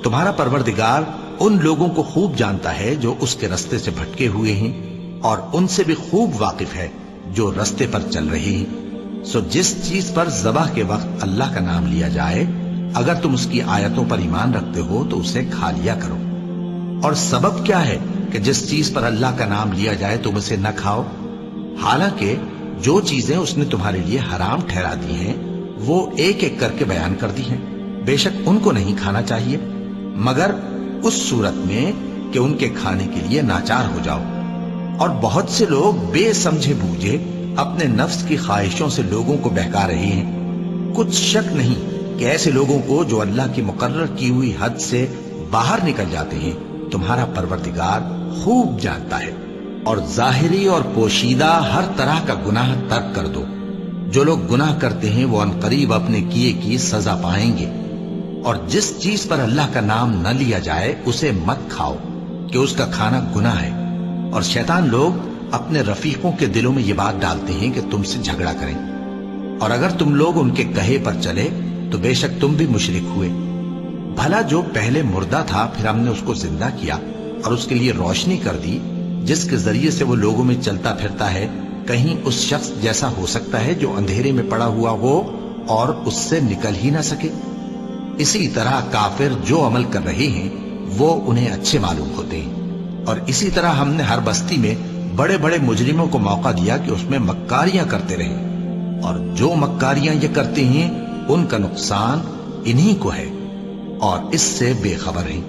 تمہارا پروردگار ان لوگوں کو خوب جانتا ہے جو اس کے رستے سے بھٹکے ہوئے ہیں، اور ان سے بھی خوب واقف ہے جو رستے پر چل رہے ہیں۔ سو جس چیز پر ذبح کے وقت اللہ کا نام لیا جائے، اگر تم اس کی آیتوں پر ایمان رکھتے ہو تو اسے کھا لیا کرو۔ اور سبب کیا ہے کہ جس چیز پر اللہ کا نام لیا جائے تم اسے نہ کھاؤ، حالانکہ جو چیزیں اس نے تمہارے لیے حرام ٹھہرا دی ہیں وہ ایک ایک کر کے بیان کر دی ہیں۔ بے شک ان کو نہیں کھانا چاہیے مگر اس صورت میں کہ ان کے کھانے کے لیے ناچار ہو جاؤ۔ اور بہت سے لوگ بے سمجھے بوجھے اپنے نفس کی خواہشوں سے لوگوں کو بہکا رہے ہیں۔ کچھ شک نہیں کہ ایسے لوگوں کو جو اللہ کی مقرر کی ہوئی حد سے باہر نکل جاتے ہیں تمہارا پروردگار خوب جانتا ہے۔ اور ظاہری اور پوشیدہ ہر طرح کا گناہ ترک کر دو۔ جو لوگ گناہ کرتے ہیں وہ عنقریب اپنے کیے کی سزا پائیں گے۔ اور جس چیز پر اللہ کا نام نہ لیا جائے اسے مت کھاؤ کہ اس کا کھانا گناہ ہے۔ اور شیطان لوگ اپنے رفیقوں کے دلوں میں یہ بات ڈالتے ہیں کہ تم سے جھگڑا کریں، اور اگر تم لوگ ان کے کہے پر چلے تو بے شک تم بھی مشرک ہوئے۔ بھلا جو پہلے مردہ تھا پھر ہم نے اس کو زندہ کیا اور اس کے لیے روشنی کر دی جس کے ذریعے سے وہ لوگوں میں چلتا پھرتا ہے، کہیں اس شخص جیسا ہو سکتا ہے جو اندھیرے میں پڑا ہوا ہو اور اس سے نکل ہی نہ سکے؟ اسی طرح کافر جو عمل کر رہے ہیں وہ انہیں اچھے معلوم ہوتے ہیں۔ اور اسی طرح ہم نے ہر بستی میں بڑے بڑے مجرموں کو موقع دیا کہ اس میں مکاریاں کرتے رہیں، اور جو مکاریاں یہ کرتے ہیں ان کا نقصان انہی کو ہے، اور اس سے بے خبر ہیں۔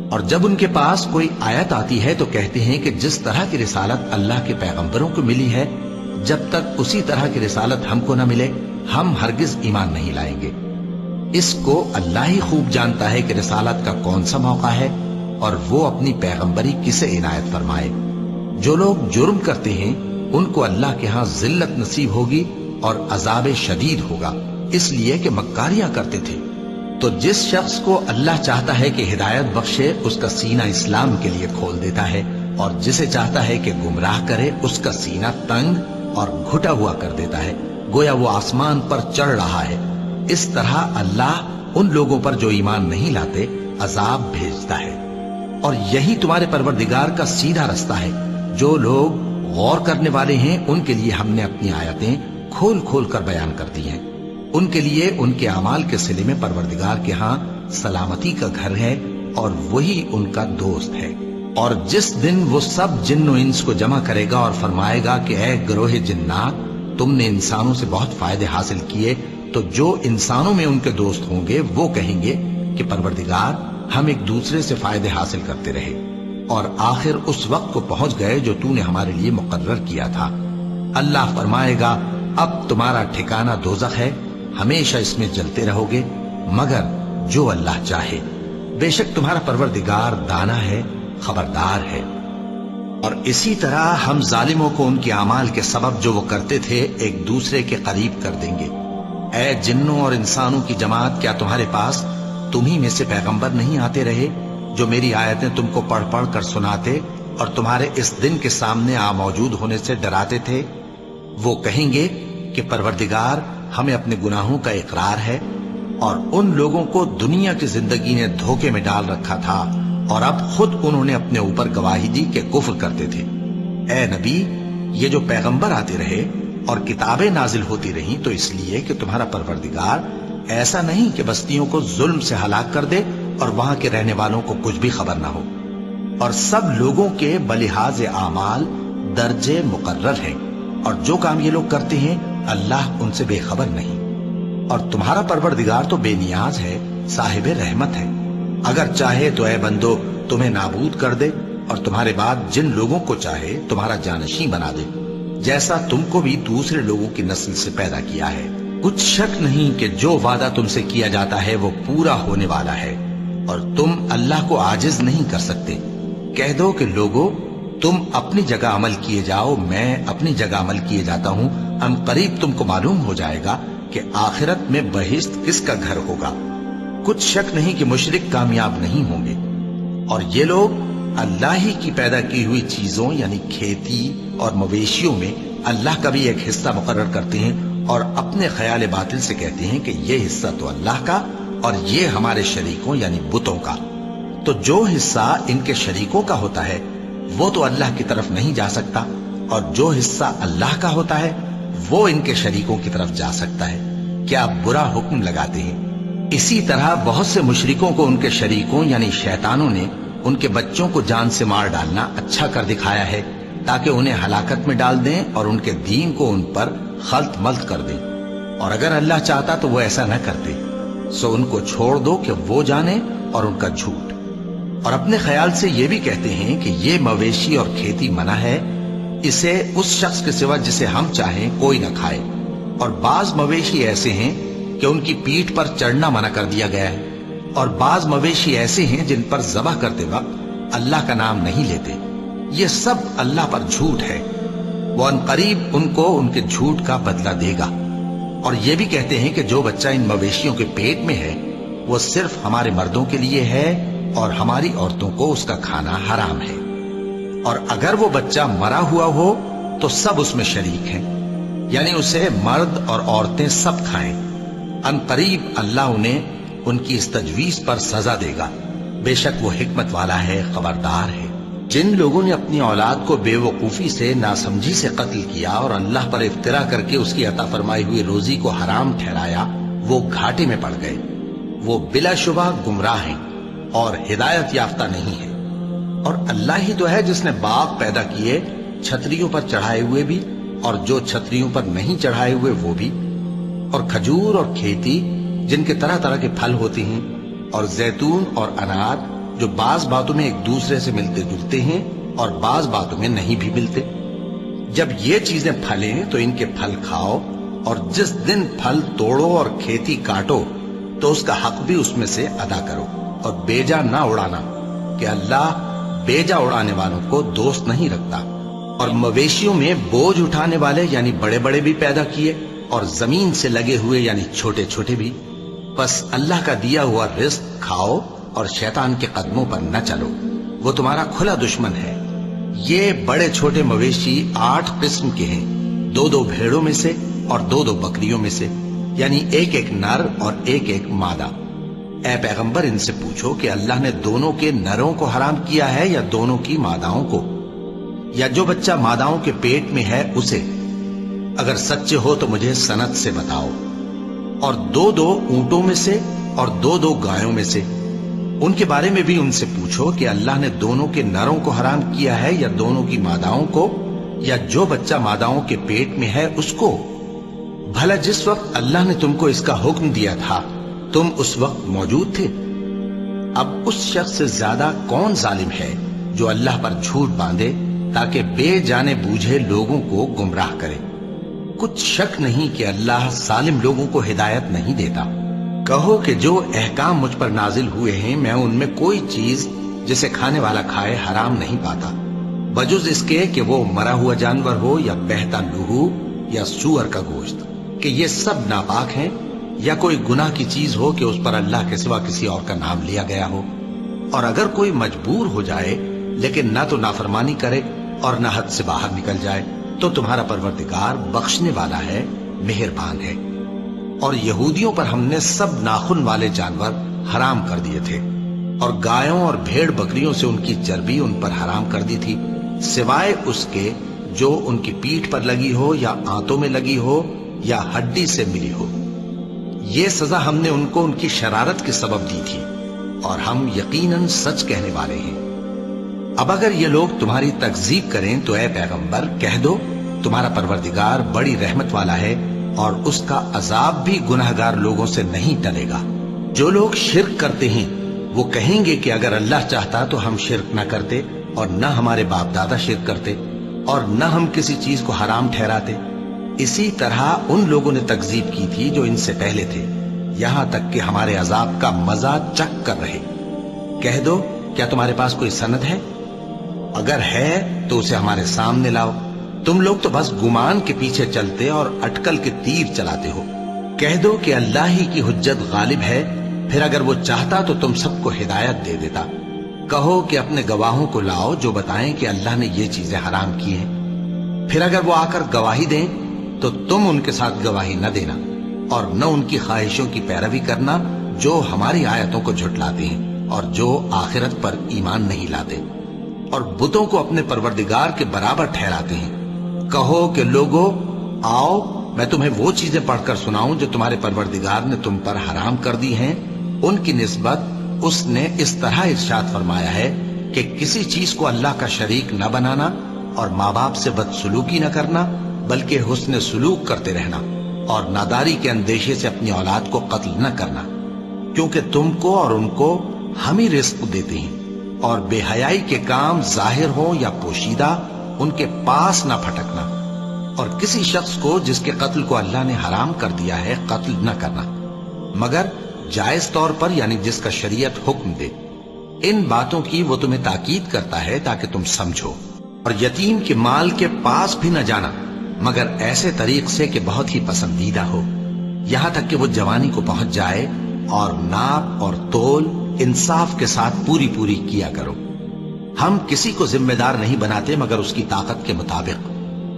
اور جب ان کے پاس کوئی آیت آتی ہے تو کہتے ہیں کہ جس طرح کی رسالت اللہ کے پیغمبروں کو ملی ہے، جب تک اسی طرح کی رسالت ہم کو نہ ملے ہم ہرگز ایمان نہیں لائیں گے۔ اس کو اللہ ہی خوب جانتا ہے کہ رسالت کا کون سا موقع ہے اور وہ اپنی پیغمبری کسے عنایت فرمائے۔ جو لوگ جرم کرتے ہیں ان کو اللہ کے ہاں ذلت نصیب ہوگی اور عذاب شدید ہوگا، اس لیے کہ مکاریاں کرتے تھے۔ تو جس شخص کو اللہ چاہتا ہے کہ ہدایت بخشے اس کا سینہ اسلام کے لیے کھول دیتا ہے، اور جسے چاہتا ہے کہ گمراہ کرے اس کا سینہ تنگ اور گھٹا ہوا کر دیتا ہے، گویا وہ آسمان پر چڑھ رہا ہے۔ اس طرح اللہ ان لوگوں پر جو ایمان نہیں لاتے عذاب بھیجتا ہے۔ اور یہی تمہارے پروردگار کا سیدھا رستہ ہے۔ جو لوگ غور کرنے والے ہیں ان کے لیے ہم نے اپنی آیتیں کھول کھول کر بیان کر دی ہیں۔ ان کے لیے ان کے اعمال کے صلے میں پروردگار کے ہاں سلامتی کا گھر ہے اور وہی ان کا دوست ہے۔ اور جس دن وہ سب جن و انس کو جمع کرے گا اور فرمائے گا کہ اے گروہ جنات، تم نے انسانوں سے بہت فائدے حاصل کیے، تو جو انسانوں میں ان کے دوست ہوں گے وہ کہیں گے کہ پروردگار ہم ایک دوسرے سے فائدے حاصل کرتے رہے، اور آخر اس وقت کو پہنچ گئے جو تو نے ہمارے لیے مقرر کیا تھا۔ اللہ فرمائے گا اب تمہارا ٹھکانہ دوزخ ہے، ہمیشہ اس میں جلتے رہو گے مگر جو اللہ چاہے، بے شک تمہارا پروردگار دانا ہے، خبردار ہے۔ اور اسی طرح ہم ظالموں کو ان کے اعمال کے سبب جو وہ کرتے تھے ایک دوسرے کے قریب کر دیں گے۔ اے جنوں اور انسانوں کی جماعت، کیا تمہارے پاس تمہیں میں سے پیغمبر نہیں آتے رہے جو میری آیتیں تم کو پڑھ پڑھ کر سناتے اور تمہارے اس دن کے سامنے موجود ہونے سے ڈراتے تھے؟ وہ کہیں گے کہ پروردگار ہمیں اپنے گناہوں کا اقرار ہے، اور ان لوگوں کو دنیا کی زندگی نے دھوکے میں ڈال رکھا تھا اور اب خود انہوں نے اپنے اوپر گواہی دی کہ کفر کرتے تھے۔ اے نبی، یہ جو پیغمبر آتے رہے اور کتابیں نازل ہوتی رہیں تو اس لیے کہ تمہارا پروردگار ایسا نہیں کہ بستیوں کو ظلم سے ہلاک کر دے اور وہاں کے رہنے والوں کو کچھ بھی خبر نہ ہو، اور سب لوگوں کے بلحاظ اعمال درجے مقرر ہیں، اور جو کام یہ لوگ کرتے ہیں اللہ ان سے بے خبر نہیں۔ اور تمہارا پروردگار تو بے نیاز ہے، صاحب رحمت ہے، اگر چاہے تو اے بندو تمہیں نابود کر دے اور تمہارے بعد جن لوگوں کو چاہے تمہارا جانشین بنا دے، جیسا تم کو بھی دوسرے لوگوں کی نسل سے پیدا کیا ہے۔ کچھ شک نہیں کہ جو وعدہ تم سے کیا جاتا ہے وہ پورا ہونے والا ہے، اور تم اللہ کو عاجز نہیں کر سکتے۔ کہہ دو کہ لوگو تم اپنی جگہ عمل کیے جاؤ، میں اپنی جگہ عمل کیے جاتا ہوں، ان قریب تم کو معلوم ہو جائے گا کہ آخرت میں بہشت کس کا گھر ہوگا۔ کچھ شک نہیں کہ مشرک کامیاب نہیں ہوں گے۔ اور یہ لوگ اللہ ہی کی پیدا کی ہوئی چیزوں یعنی کھیتی اور مویشیوں میں اللہ کا بھی ایک حصہ مقرر کرتے ہیں، اور اپنے خیال باطل سے کہتے ہیں کہ یہ حصہ تو اللہ کا اور یہ ہمارے شریکوں یعنی بتوں کا۔ تو جو حصہ ان کے شریکوں کا ہوتا ہے وہ تو اللہ کی طرف نہیں جا سکتا، اور جو حصہ اللہ کا ہوتا ہے وہ ان کے شریکوں کی طرف جا سکتا ہے۔ کیا برا حکم لگاتے ہیں؟ اسی طرح بہت سے مشرکوں کو ان کے شریکوں یعنی شیطانوں نے ان کے بچوں کو جان سے مار ڈالنا اچھا کر دکھایا ہے، تاکہ انہیں ہلاکت میں ڈال دیں اور ان کے دین کو ان پر خلط ملط کر دیں، اور اگر اللہ چاہتا تو وہ ایسا نہ کرتے۔ سو ان کو چھوڑ دو کہ وہ جانے اور ان کا جھوٹ۔ اور اپنے خیال سے یہ بھی کہتے ہیں کہ یہ مویشی اور کھیتی منع ہے، اسے اس شخص کے سوا جسے ہم چاہیں کوئی نہ کھائے، اور بعض مویشی ایسے ہیں کہ ان کی پیٹھ پر چڑھنا منع کر دیا گیا ہے، اور بعض مویشی ایسے ہیں جن پر ذبح کرتے وقت اللہ کا نام نہیں لیتے۔ یہ سب اللہ پر جھوٹ ہے، وہ ان قریب ان کو ان کے جھوٹ کا بدلہ دے گا۔ اور یہ بھی کہتے ہیں کہ جو بچہ ان مویشیوں کے پیٹ میں ہے وہ صرف ہمارے مردوں کے لیے ہے اور ہماری عورتوں کو اس کا کھانا حرام ہے، اور اگر وہ بچہ مرا ہوا ہو تو سب اس میں شریک ہیں، یعنی اسے مرد اور عورتیں سب کھائیں۔ ان قریب اللہ انہیں ان کی اس تجویز پر سزا دے گا، بے شک وہ حکمت والا ہے، خبردار ہے۔ جن لوگوں نے اپنی اولاد کو بے وقوفی سے ناسمجھی سے قتل کیا اور اللہ پر افترا کر کے اس کی عطا فرمائی ہوئی روزی کو حرام ٹھہرایا، وہ گھاٹے میں پڑ گئے، وہ بلا شبہ گمراہ ہیں۔ اور ہدایت یافتہ نہیں ہے۔ اور اللہ ہی تو ہے جس نے باغ پیدا کیے، چھتریوں پر چڑھائے ہوئے بھی اور جو چھتریوں پر نہیں چڑھائے ہوئے وہ بھی، اور کھجور اور کھیتی جن کے طرح طرح کے پھل ہوتے ہیں، اور زیتون اور انار جو بعض باتوں میں ایک دوسرے سے ملتے جلتے ہیں اور بعض باتوں میں نہیں بھی ملتے۔ جب یہ چیزیں پھلیں تو ان کے پھل کھاؤ، اور جس دن پھل توڑو اور کھیتی کاٹو تو اس کا حق بھی اس میں سے ادا کرو، اور بیجا نہ اڑانا کہ اللہ بیجا اڑانے والوں کو دوست نہیں رکھتا۔ اور مویشیوں میں بوجھ اٹھانے والے یعنی بڑے بڑے بھی پیدا کیے، اور زمین سے لگے ہوئے یعنی چھوٹے چھوٹے بھی۔ بس اللہ کا دیا ہوا رزق کھاؤ اور شیطان کے قدموں پر نہ چلو، وہ تمہارا کھلا دشمن ہے۔ یہ بڑے چھوٹے مویشی 8 قسم کے ہیں، 2 بھیڑوں میں سے اور 2 بکریوں میں سے، یعنی ایک نر اور ایک مادہ۔ اے پیغمبر ان سے پوچھو کہ اللہ نے دونوں کے نروں کو حرام کیا ہے یا دونوں کی ماداؤں کو، یا جو بچہ ماداؤں کے پیٹ میں ہے اسے؟ اگر سچے ہو تو مجھے سند سے بتاؤ۔ اور 2 اونٹوں میں سے اور 2 گایوں میں سے، ان کے بارے میں بھی ان سے پوچھو کہ اللہ نے دونوں کے نروں کو حرام کیا ہے یا دونوں کی ماداؤں کو، یا جو بچہ ماداؤں کے پیٹ میں ہے اس کو؟ بھلا جس وقت اللہ نے تم کو اس کا حکم دیا تھا تم اس وقت موجود تھے؟ اب اس شخص سے زیادہ کون ظالم ہے جو اللہ پر جھوٹ باندھے تاکہ بے جانے بوجھے لوگوں کو گمراہ کرے؟ کچھ شک نہیں کہ اللہ ظالم لوگوں کو ہدایت نہیں دیتا۔ کہو کہ جو احکام مجھ پر نازل ہوئے ہیں میں ان میں کوئی چیز جسے کھانے والا کھائے حرام نہیں پاتا، بجز اس کے کہ وہ مرا ہوا جانور ہو یا بہتا لہو یا سور کا گوشت، کہ یہ سب ناپاک ہیں، یا کوئی گناہ کی چیز ہو کہ اس پر اللہ کے سوا کسی اور کا نام لیا گیا ہو۔ اور اگر کوئی مجبور ہو جائے لیکن نہ تو نافرمانی کرے اور نہ حد سے باہر نکل جائے تو تمہارا پروردگار بخشنے والا ہے، مہربان ہے۔ اور یہودیوں پر ہم نے سب ناخن والے جانور حرام کر دیے تھے، اور گایوں اور بھیڑ بکریوں سے ان کی چربی ان پر حرام کر دی تھی، سوائے اس کے جو ان کی پیٹھ پر لگی ہو یا آنتوں میں لگی ہو یا ہڈی سے ملی ہو۔ یہ سزا ہم نے ان کو ان کی شرارت کے سبب دی تھی، اور ہم یقیناً سچ کہنے والے ہیں۔ اب اگر یہ لوگ تمہاری تکذیب کریں تو اے پیغمبر کہہ دو تمہارا پروردگار بڑی رحمت والا ہے، اور اس کا عذاب بھی گناہگار لوگوں سے نہیں ٹلے گا۔ جو لوگ شرک کرتے ہیں وہ کہیں گے کہ اگر اللہ چاہتا تو ہم شرک نہ کرتے، اور نہ ہمارے باپ دادا شرک کرتے، اور نہ ہم کسی چیز کو حرام ٹھہراتے۔ اسی طرح ان لوگوں نے تکذیب کی تھی جو ان سے پہلے تھے، یہاں تک کہ ہمارے عذاب کا مزہ چکھ کر رہے۔ کہہ دو کیا تمہارے پاس کوئی سند ہے؟ اگر ہے تو اسے ہمارے سامنے لاؤ۔ تم لوگ تو بس گمان کے پیچھے چلتے اور اٹکل کے تیر چلاتے ہو۔ کہہ دو کہ اللہ ہی کی حجت غالب ہے، پھر اگر وہ چاہتا تو تم سب کو ہدایت دے دیتا۔ کہو کہ اپنے گواہوں کو لاؤ جو بتائیں کہ اللہ نے یہ چیزیں حرام کی ہیں، پھر اگر وہ آ کر گواہی دیں تو تم ان کے ساتھ گواہی نہ دینا، اور نہ ان کی خواہشوں کی پیروی کرنا جو ہماری آیتوں کو جھٹلاتے ہیں اور جو آخرت پر ایمان نہیں لاتے، اور بتوں کو اپنے پروردگار کے برابر ٹھہراتے ہیں۔ کہو کہ لوگو آؤ میں تمہیں وہ چیزیں پڑھ کر سناؤں جو تمہارے پروردگار نے تم پر حرام کر دی ہیں۔ ان کی نسبت اس نے اس طرح ارشاد فرمایا ہے کہ کسی چیز کو اللہ کا شریک نہ بنانا، اور ماں باپ سے بدسلوکی نہ کرنا بلکہ حسن سلوک کرتے رہنا، اور ناداری کے اندیشے سے اپنی اولاد کو قتل نہ کرنا، کیونکہ تم کو اور ان کو ہم ہی رزق دیتے ہیں۔ اور بے حیائی کے کام ظاہر ہو یا پوشیدہ ان کے پاس نہ پھٹکنا، اور کسی شخص کو جس کے قتل کو اللہ نے حرام کر دیا ہے قتل نہ کرنا، مگر جائز طور پر یعنی جس کا شریعت حکم دے۔ ان باتوں کی وہ تمہیں تاکید کرتا ہے تاکہ تم سمجھو۔ اور یتیم کے مال کے پاس بھی نہ جانا مگر ایسے طریق سے کہ بہت ہی پسندیدہ ہو، یہاں تک کہ وہ جوانی کو پہنچ جائے، اور ناپ اور تول انصاف کے ساتھ پوری پوری کیا کرو۔ ہم کسی کو ذمہ دار نہیں بناتے مگر اس کی طاقت کے مطابق،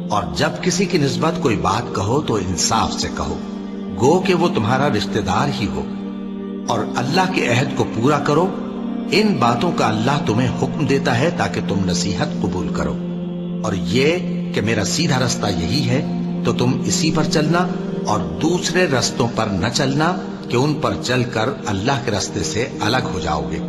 اور جب کسی کی نسبت کوئی بات کہو تو انصاف سے کہو، گو کہ وہ تمہارا رشتہ دار ہی ہو، اور اللہ کے عہد کو پورا کرو۔ ان باتوں کا اللہ تمہیں حکم دیتا ہے تاکہ تم نصیحت قبول کرو، اور یہ کہ میرا سیدھا رستہ یہی ہے تو تم اسی پر چلنا، اور دوسرے رستوں پر نہ چلنا کہ ان پر چل کر اللہ کے راستے سے الگ ہو جاؤ گے۔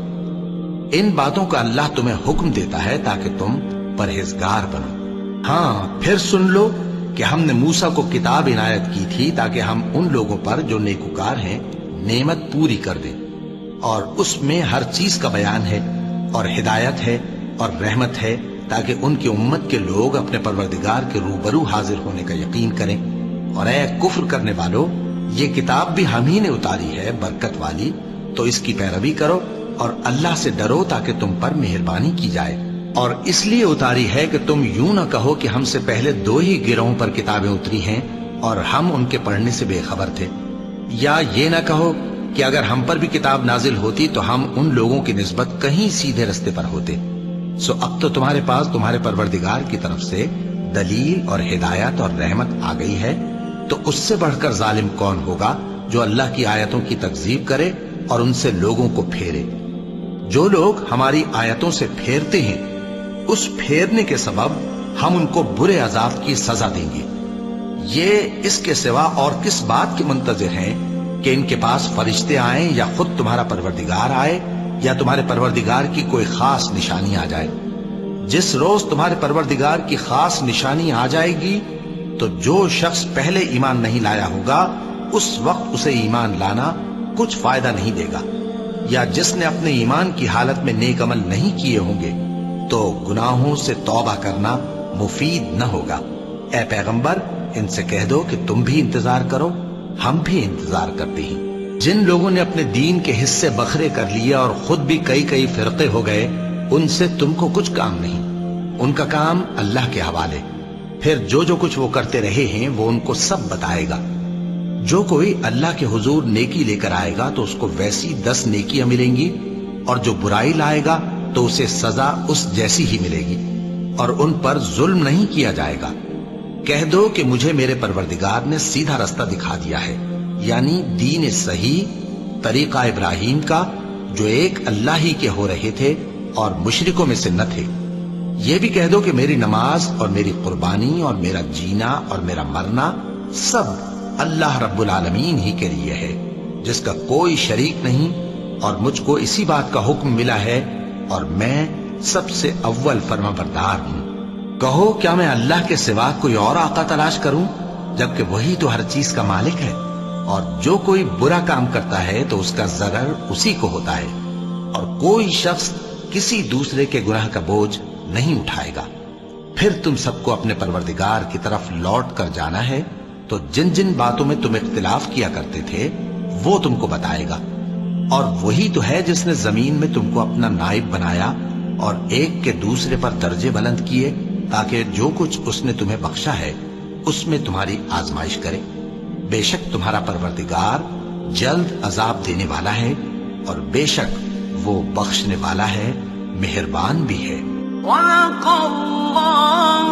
ان باتوں کا اللہ تمہیں حکم دیتا ہے تاکہ تم پرہیزگار بنو۔ ہاں پھر سن لو کہ ہم نے موسیٰ کو کتاب عنایت کی تھی تاکہ ہم ان لوگوں پر جو نیکوکار ہیں نعمت پوری کر دیں، اور اس میں ہر چیز کا بیان ہے اور ہدایت ہے اور رحمت ہے، تاکہ ان کی امت کے لوگ اپنے پروردگار کے روبرو حاضر ہونے کا یقین کریں۔ اور اے کفر کرنے والو، یہ کتاب بھی ہم ہی نے اتاری ہے برکت والی، تو اس کی پیروی کرو اور اللہ سے ڈرو تاکہ تم پر مہربانی کی جائے۔ اور اس لیے اتاری ہے کہ تم یوں نہ کہو کہ ہم سے پہلے 2 ہی گروہوں پر کتابیں اتری ہیں اور ہم ان کے پڑھنے سے بے خبر تھے، یا یہ نہ کہو کہ اگر ہم پر بھی کتاب نازل ہوتی تو ہم ان لوگوں کی نسبت کہیں سیدھے رستے پر ہوتے۔ سو اب تو تمہارے پاس تمہارے پروردگار کی طرف سے دلیل اور ہدایت اور رحمت آ گئی ہے، تو اس سے بڑھ کر ظالم کون ہوگا جو اللہ کی آیتوں کی تکذیب کرے اور ان سے لوگوں کو پھیرے۔ جو لوگ ہماری آیتوں سے پھیرتے ہیں، اس پھیرنے کے سبب ہم ان کو برے عذاب کی سزا دیں گے۔ یہ اس کے سوا اور کس بات کے منتظر ہیں کہ ان کے پاس فرشتے آئیں یا خود تمہارا پروردگار آئے یا تمہارے پروردگار کی کوئی خاص نشانی آ جائے؟ جس روز تمہارے پروردگار کی خاص نشانی آ جائے گی تو جو شخص پہلے ایمان نہیں لایا ہوگا اس وقت اسے ایمان لانا کچھ فائدہ نہیں دے گا، یا جس نے اپنے ایمان کی حالت میں نیک عمل نہیں کیے ہوں گے تو گناہوں سے توبہ کرنا مفید نہ ہوگا۔ اے پیغمبر، ان سے کہہ دو کہ تم بھی انتظار کرو، ہم بھی انتظار کرتے ہیں۔ جن لوگوں نے اپنے دین کے حصے بکھرے کر لیے اور خود بھی کئی فرقے ہو گئے، ان سے تم کو کچھ کام نہیں، ان کا کام اللہ کے حوالے۔ پھر جو کچھ وہ کرتے رہے ہیں وہ ان کو سب بتائے گا۔ جو کوئی اللہ کے حضور نیکی لے کر آئے گا تو اس کو ویسی 10 نیکیاں ملیں گی، اور جو برائی لائے گا تو اسے سزا اس جیسی ہی ملے گی، اور ان پر ظلم نہیں کیا جائے گا۔ کہہ دو کہ مجھے میرے پروردگار نے سیدھا رستہ دکھا دیا ہے، یعنی دین صحیح، طریقہ ابراہیم کا، جو ایک اللہ ہی کے ہو رہے تھے اور مشرکوں میں سے نہ تھے۔ یہ بھی کہہ دو کہ میری نماز اور میری قربانی اور میرا جینا اور میرا مرنا سب اللہ رب العالمین ہی کے لیے ہے، جس کا کوئی شریک نہیں، اور مجھ کو اسی بات کا حکم ملا ہے اور میں سب سے اول فرما بردار ہوں۔ کہو کیا میں اللہ کے سوا کوئی اور آقا تلاش کروں جبکہ وہی تو ہر چیز کا مالک ہے؟ اور جو کوئی برا کام کرتا ہے تو اس کا ضرر اسی کو ہوتا ہے، اور کوئی شخص کسی دوسرے کے گناہ کا بوجھ نہیں اٹھائے گا۔ پھر تم سب کو اپنے پروردگار کی طرف لوٹ کر جانا ہے، تو جن جن باتوں میں تم اختلاف کیا کرتے تھے وہ تم کو بتائے گا۔ اور وہی تو ہے جس نے زمین میں تم کو اپنا نائب بنایا اور ایک کے دوسرے پر درجے بلند کیے، تاکہ جو کچھ اس نے تمہیں بخشا ہے اس میں تمہاری آزمائش کرے۔ بے شک تمہارا پروردگار جلد عذاب دینے والا ہے، اور بے شک وہ بخشنے والا ہے، مہربان بھی ہے۔ وَلَقَ اللَّهُ